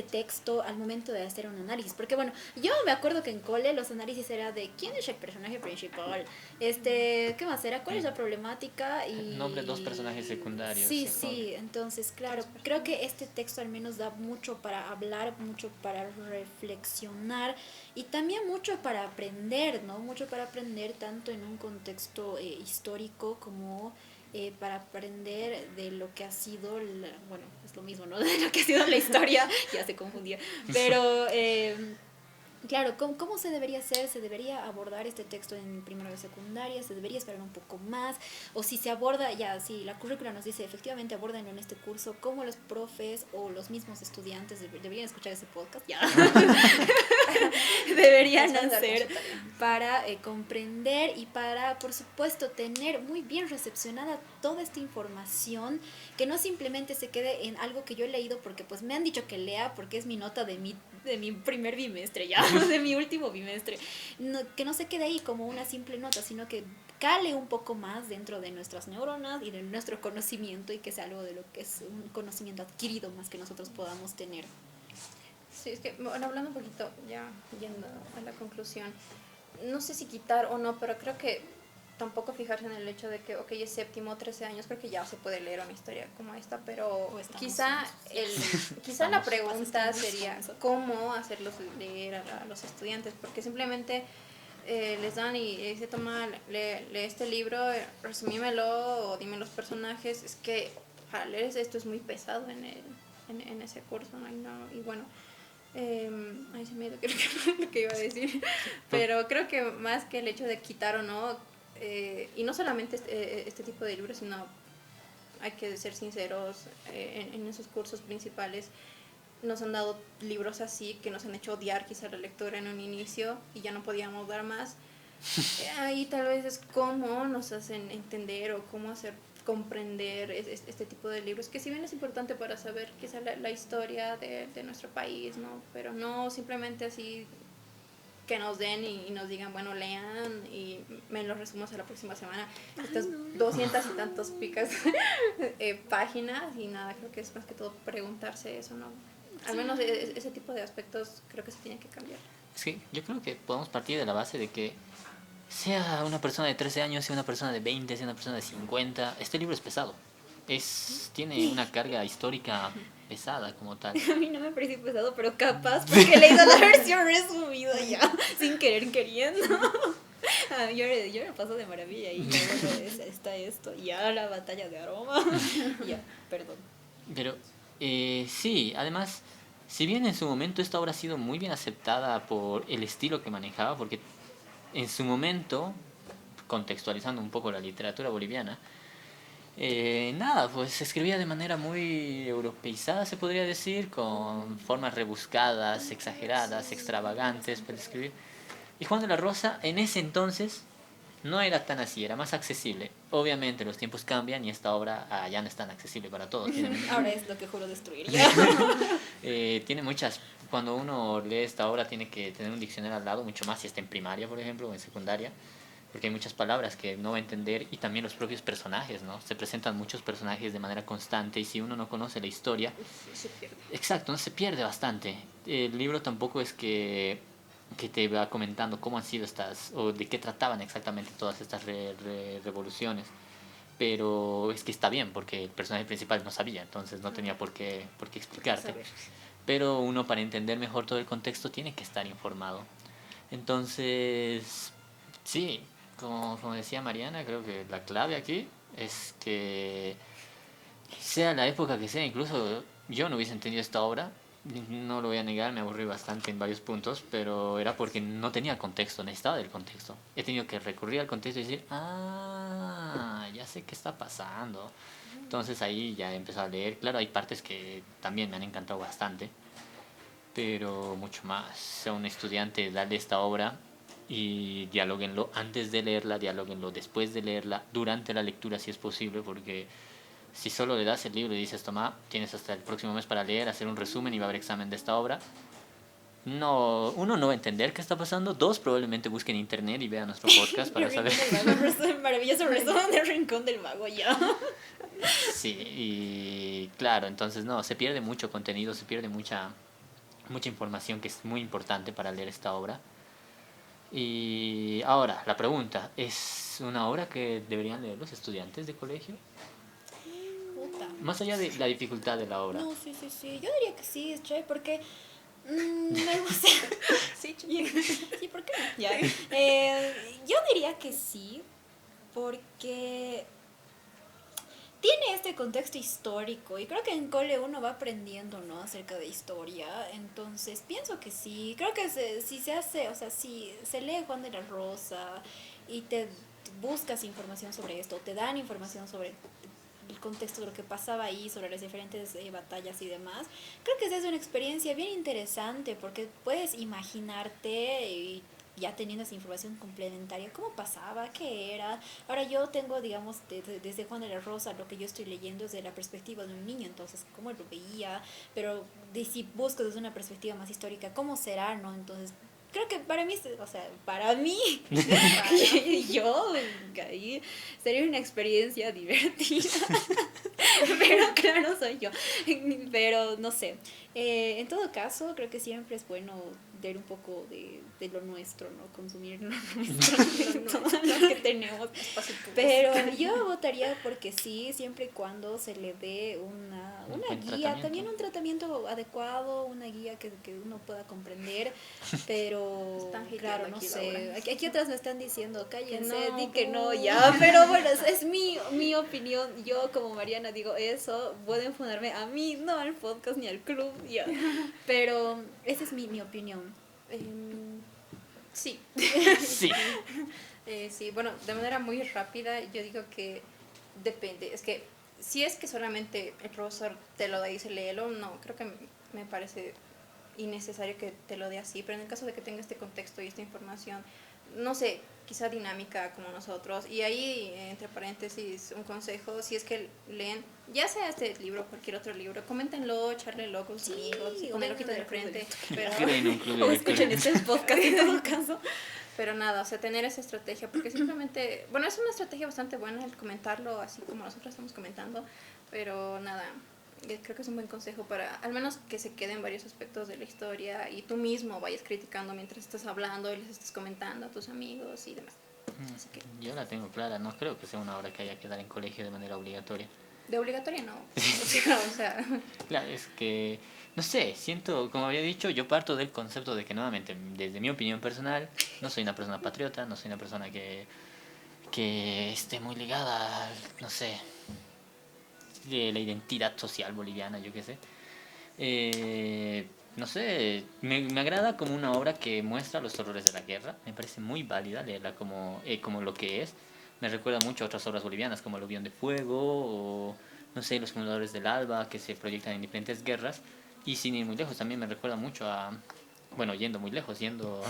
texto al momento de hacer un análisis? Porque bueno, yo me acuerdo que en cole los análisis era de quién es el personaje principal, ¿qué más era? ¿Cuál es la problemática? Y nombre 2 personajes secundarios. Sí, entonces claro, creo que este texto al menos da mucho para hablar, mucho para reflexionar y también mucho para aprender, ¿no? Mucho para aprender tanto en un contexto histórico como para aprender de lo que ha sido, es lo mismo, ¿no? De lo que ha sido la historia, ya se confundía, pero Claro, ¿cómo se debería hacer? ¿Se debería abordar este texto en primero de secundaria? ¿Se debería esperar un poco más? O si se aborda, ya, si la currícula nos dice efectivamente abórdenlo en este curso, ¿cómo los profes o los mismos estudiantes deberían escuchar ese podcast? Ya. Deberían hacer para comprender y para, por supuesto, tener muy bien recepcionada toda esta información, que no simplemente se quede en algo que yo he leído porque pues me han dicho que lea porque es mi nota de mi primer bimestre, ya, de mi último bimestre. No, que no se quede ahí como una simple nota, sino que cale un poco más dentro de nuestras neuronas y de nuestro conocimiento, y que sea algo de lo que es un conocimiento adquirido más que nosotros podamos tener. Sí, es que, bueno, hablando un poquito, ya yendo a la conclusión, no sé si quitar o no, pero creo que tampoco fijarse en el hecho de que, ok, es séptimo, 13 años, creo que ya se puede leer una historia como esta, pero quizá la pregunta sería cómo hacerlos leer a los estudiantes, porque simplemente les dan y dice, toma, lee este libro, resumímelo o dime los personajes. Es que para leer esto es muy pesado en ese curso, ¿no? Y bueno, ay, se me dio lo que iba a decir, pero creo que más que el hecho de quitar o no, y no solamente este tipo de libros, sino hay que ser sinceros, en esos cursos principales nos han dado libros así que nos han hecho odiar quizá la lectura en un inicio y ya no podíamos dar más. Ahí tal vez es cómo nos hacen entender o cómo hacer comprender este tipo de libros, que si bien es importante para saber quizá la historia de nuestro país, ¿no? Pero no simplemente así que nos den y nos digan, bueno, lean y me los resumos a la próxima semana. Estas 200 y tantos picas páginas y nada, creo que es más que todo preguntarse eso, ¿no? Al menos ese tipo de aspectos creo que se tienen que cambiar. Sí, yo creo que podemos partir de la base de que sea una persona de 13 años, sea una persona de 20, sea una persona de 50, este libro es pesado. Tiene una carga histórica pesada como tal. A mí no me parece pesado, pero capaz porque he leído la versión resumida ya, sin querer queriendo. Yo me paso de maravilla y luego está esto, ya la batalla de aroma. Ya, perdón. Pero sí, además, si bien en su momento esta obra ha sido muy bien aceptada por el estilo que manejaba, porque en su momento, contextualizando un poco la literatura boliviana, nada, pues se escribía de manera muy europeizada, se podría decir, con formas rebuscadas, exageradas, extravagantes para escribir. Y Juan de la Rosa en ese entonces no era tan así, era más accesible. Obviamente los tiempos cambian y esta obra ya no es tan accesible para todos. Ahora es lo que juro destruir. Tiene muchas... Cuando uno lee esta obra tiene que tener un diccionario al lado, mucho más si está en primaria, por ejemplo, o en secundaria, porque hay muchas palabras que no va a entender, y también los propios personajes, ¿no? Se presentan muchos personajes de manera constante y si uno no conoce la historia... Se pierde. Exacto, no se pierde bastante. El libro tampoco es que te va comentando cómo han sido estas, o de qué trataban exactamente todas estas revoluciones. Pero es que está bien, porque el personaje principal no sabía, entonces no tenía por qué explicarte. Pero uno, para entender mejor todo el contexto, tiene que estar informado. Entonces, sí, como decía Mariana, creo que la clave aquí es que sea la época que sea, incluso yo no hubiese entendido esta obra, no lo voy a negar, me aburrí bastante en varios puntos, pero era porque no tenía contexto, necesitaba del contexto. He tenido que recurrir al contexto y decir, ya sé qué está pasando. Entonces ahí ya he empezado a leer. Claro, hay partes que también me han encantado bastante, pero mucho más. Sea un estudiante, dale esta obra y dialóguenlo antes de leerla, dialóguenlo después de leerla, durante la lectura si es posible, porque si solo le das el libro y dices, toma, tienes hasta el próximo mes para leer, hacer un resumen y va a haber examen de esta obra, no, uno no va a entender qué está pasando. Dos, probablemente busquen internet y vean nuestro podcast para saber. Maravilloso resumen del Rincón del Vago, ya. Sí, y claro, entonces no, se pierde mucho contenido, se pierde mucha información que es muy importante para leer esta obra. Y ahora, la pregunta, ¿es una obra que deberían leer los estudiantes de colegio? Más allá de la dificultad de la obra. No, sí. Yo diría que sí, es chévere, porque me gusta. Sí, ¿por qué no? Ya. Yo diría que sí, porque tiene este contexto histórico y creo que en cole uno va aprendiendo, ¿no? Acerca de historia, entonces pienso que sí, creo que si se hace, o sea, si se lee Juan de la Rosa y te buscas información sobre esto, te dan información sobre el contexto de lo que pasaba ahí, sobre las diferentes batallas y demás, creo que esa es una experiencia bien interesante porque puedes imaginarte y ya teniendo esa información complementaria, cómo pasaba, qué era. Ahora yo tengo, digamos, desde Juan de la Rosa, lo que yo estoy leyendo es de la perspectiva de un niño, entonces, cómo lo veía, pero si busco desde una perspectiva más histórica, ¿cómo será, no? Entonces, creo que para mí, o sea, para mí, yo, ahí sería una experiencia divertida. Pero claro, soy yo. Pero no sé. En todo caso, creo que siempre es bueno ver un poco de lo nuestro, ¿no? Consumir lo nuestro, todo lo que tenemos. Pero yo votaría porque sí, siempre y cuando se le dé una guía, también un tratamiento adecuado, una guía que uno pueda comprender. Pero, claro, no sé. Aquí atrás me están diciendo, cállense, di que no, ya. Pero bueno, es mi opinión. Yo, como Mariana, digo eso. Pueden fundarme a mí, no al podcast ni al club, ya. Pero esa es mi opinión. Sí. Sí. Sí, bueno, de manera muy rápida, yo digo que depende. Es que si es que solamente el profesor te lo da y dice léelo, no, creo que me parece innecesario que te lo dé así, pero en el caso de que tenga este contexto y esta información, no sé, quizá dinámica como nosotros, y ahí, entre paréntesis, un consejo, si es que leen, ya sea este libro o cualquier otro libro, coméntenlo, charlenlo con sus amigos, ponerlo quito de frente, pero... O escuchen este podcast en todo caso. Pero nada, o sea, tener esa estrategia, porque simplemente, bueno, es una estrategia bastante buena el comentarlo así como nosotros estamos comentando, pero nada, creo que es un buen consejo para, al menos que se queden varios aspectos de la historia y tú mismo vayas criticando mientras estás hablando y les estás comentando a tus amigos y demás. Así que, Yo la tengo clara, no creo que sea una obra que haya que dar en colegio de manera obligatoria. de obligatoria no, o sea, Claro, es que, no sé, siento, como había dicho, yo parto del concepto de que nuevamente, desde mi opinión personal, no soy una persona patriota, no soy una persona que esté muy ligada al, no sé, de la identidad social boliviana, yo qué sé. No sé, me agrada como una obra que muestra los horrores de la guerra, me parece muy válida leerla como lo que es. Me recuerda mucho a otras obras bolivianas como El Avión de Fuego o, no sé, Los Fundadores del Alba, que se proyectan en diferentes guerras. Y sin ir muy lejos, también me recuerda mucho a, bueno, yendo muy lejos, yendo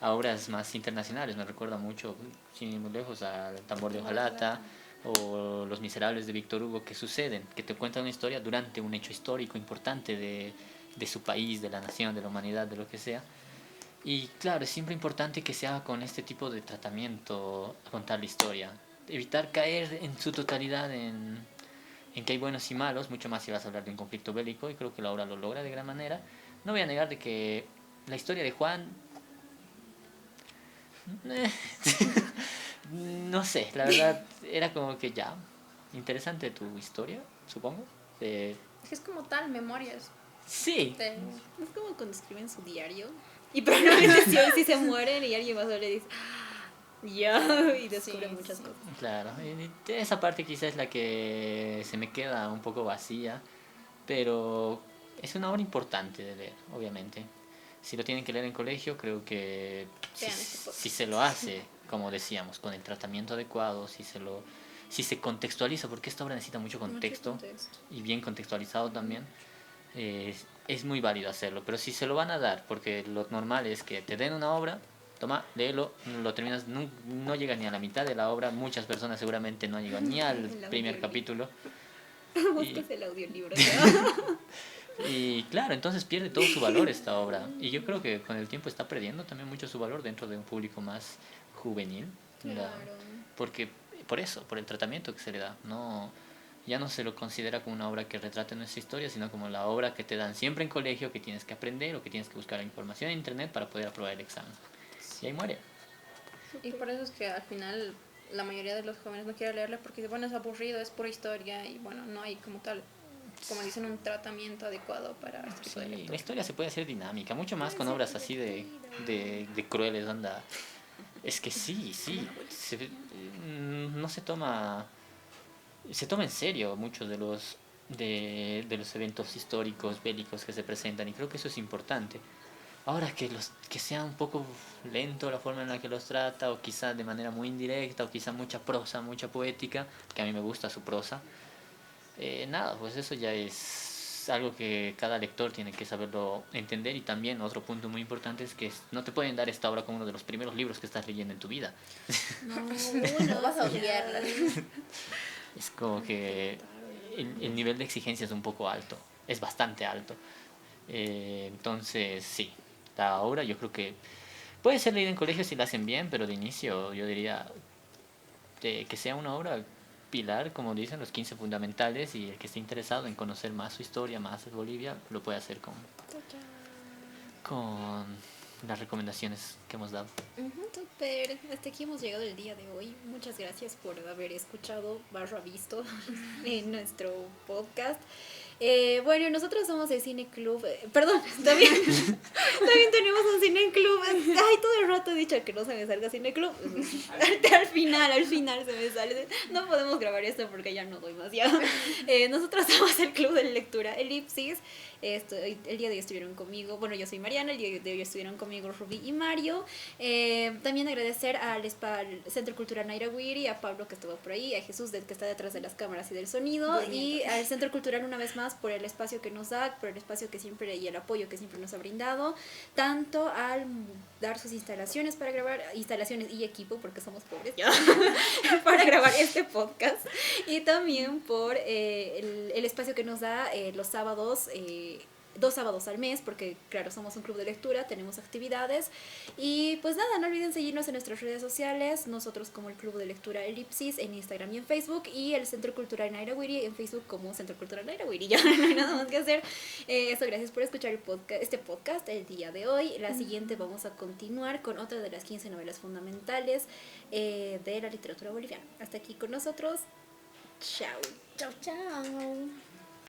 a obras más internacionales, me recuerda mucho, sin ir muy lejos, al Tambor de Hojalata o Los Miserables de Víctor Hugo, que suceden, que te cuentan una historia durante un hecho histórico importante de su país, de la nación, de la humanidad, de lo que sea. Y claro, es siempre importante que se haga con este tipo de tratamiento a contar la historia. Evitar caer en su totalidad en que hay buenos y malos, mucho más si vas a hablar de un conflicto bélico, y creo que la obra lo logra de gran manera. No voy a negar de que la historia de Juan... no sé, la verdad era como que ya, interesante tu historia, supongo. es como tal, memorias. Sí. Es como cuando escriben su diario. Y probablemente si hoy sí se mueren y alguien más le dice, ya, y descubre muchas cosas. Claro, y esa parte quizás es la que se me queda un poco vacía, pero es una obra importante de leer, obviamente. Si lo tienen que leer en colegio, creo que si se lo hace, como decíamos, con el tratamiento adecuado, si se contextualiza, porque esta obra necesita mucho contexto. Y bien contextualizado también, es muy válido hacerlo. Pero si se lo van a dar, porque lo normal es que te den una obra, toma, léelo, lo terminas, no llegas ni a la mitad de la obra, muchas personas seguramente no han llegado ni al primer capítulo. Buscas el audiolibro. Y claro, entonces pierde todo su valor esta obra. Y yo creo que con el tiempo está perdiendo también mucho su valor dentro de un público más juvenil. Claro. Porque, por eso, por el tratamiento que se le da. No, ya no se lo considera como una obra que retrate nuestra historia, sino como la obra que te dan siempre en colegio, que tienes que aprender o que tienes que buscar información en internet para poder aprobar el examen. Y ahí muere. Y por eso es que al final la mayoría de los jóvenes no quiere leerla porque bueno, es aburrido, es pura historia y bueno, no hay como tal, como dicen, un tratamiento adecuado para este tipo de lectura. La historia se puede hacer dinámica, mucho más con obras así de crueles, anda. Es que sí, no se toma... se toma en serio muchos de los eventos históricos, bélicos que se presentan, y creo que eso es importante. Ahora que sea un poco lento la forma en la que los trata, o quizá de manera muy indirecta, o quizá mucha prosa, mucha poética, que a mí me gusta su prosa, nada, pues eso ya es algo que cada lector tiene que saberlo entender. Y también otro punto muy importante es que no te pueden dar esta obra como uno de los primeros libros que estás leyendo en tu vida. No, No vas a odiarla. Es como que el nivel de exigencia es un poco alto, es bastante alto. Entonces, sí, la obra yo creo que puede ser leída en colegio si la hacen bien, pero de inicio yo diría que sea una obra pilar, como dicen, los 15 fundamentales, y el que esté interesado en conocer más su historia, más de Bolivia, lo puede hacer con las recomendaciones que hemos dado. Súper, hasta aquí hemos llegado el día de hoy. Muchas gracias por haber escuchado barra visto en nuestro podcast. Bueno, nosotros somos el Cine Club. Perdón, también tenemos un Cine Club. Ay, todo el rato he dicho que no se me salga Cine Club. Al final se me sale. No podemos grabar esto porque ya no doy más ya. Nosotros somos el Club de Lectura Elipsis. El día de hoy estuvieron conmigo, bueno, yo soy Mariana, el día de hoy estuvieron conmigo Rubí y Mario. También agradecer al Centro Cultural Nairaguiri, a Pablo que estuvo por ahí, a Jesús que está detrás de las cámaras y del sonido, y al Centro Cultural una vez más por el espacio que nos da, por el espacio que siempre y el apoyo que siempre nos ha brindado, tanto al dar sus instalaciones para grabar, instalaciones y equipo, porque somos pobres ya, para grabar este podcast, y también por el espacio que nos da los sábados, 2 sábados al mes, porque claro, somos un club de lectura, tenemos actividades. Y pues nada, no olviden seguirnos en nuestras redes sociales, nosotros como el Club de Lectura Elipsis en Instagram y en Facebook, y el Centro Cultural Nairaguiri en Facebook como Centro Cultural Nairaguiri. Ya no hay nada más que hacer. Eso, gracias por escuchar este podcast el día de hoy. La siguiente vamos a continuar con otra de las 15 novelas fundamentales de la literatura boliviana. Hasta aquí con nosotros. Chao. Chao, chao.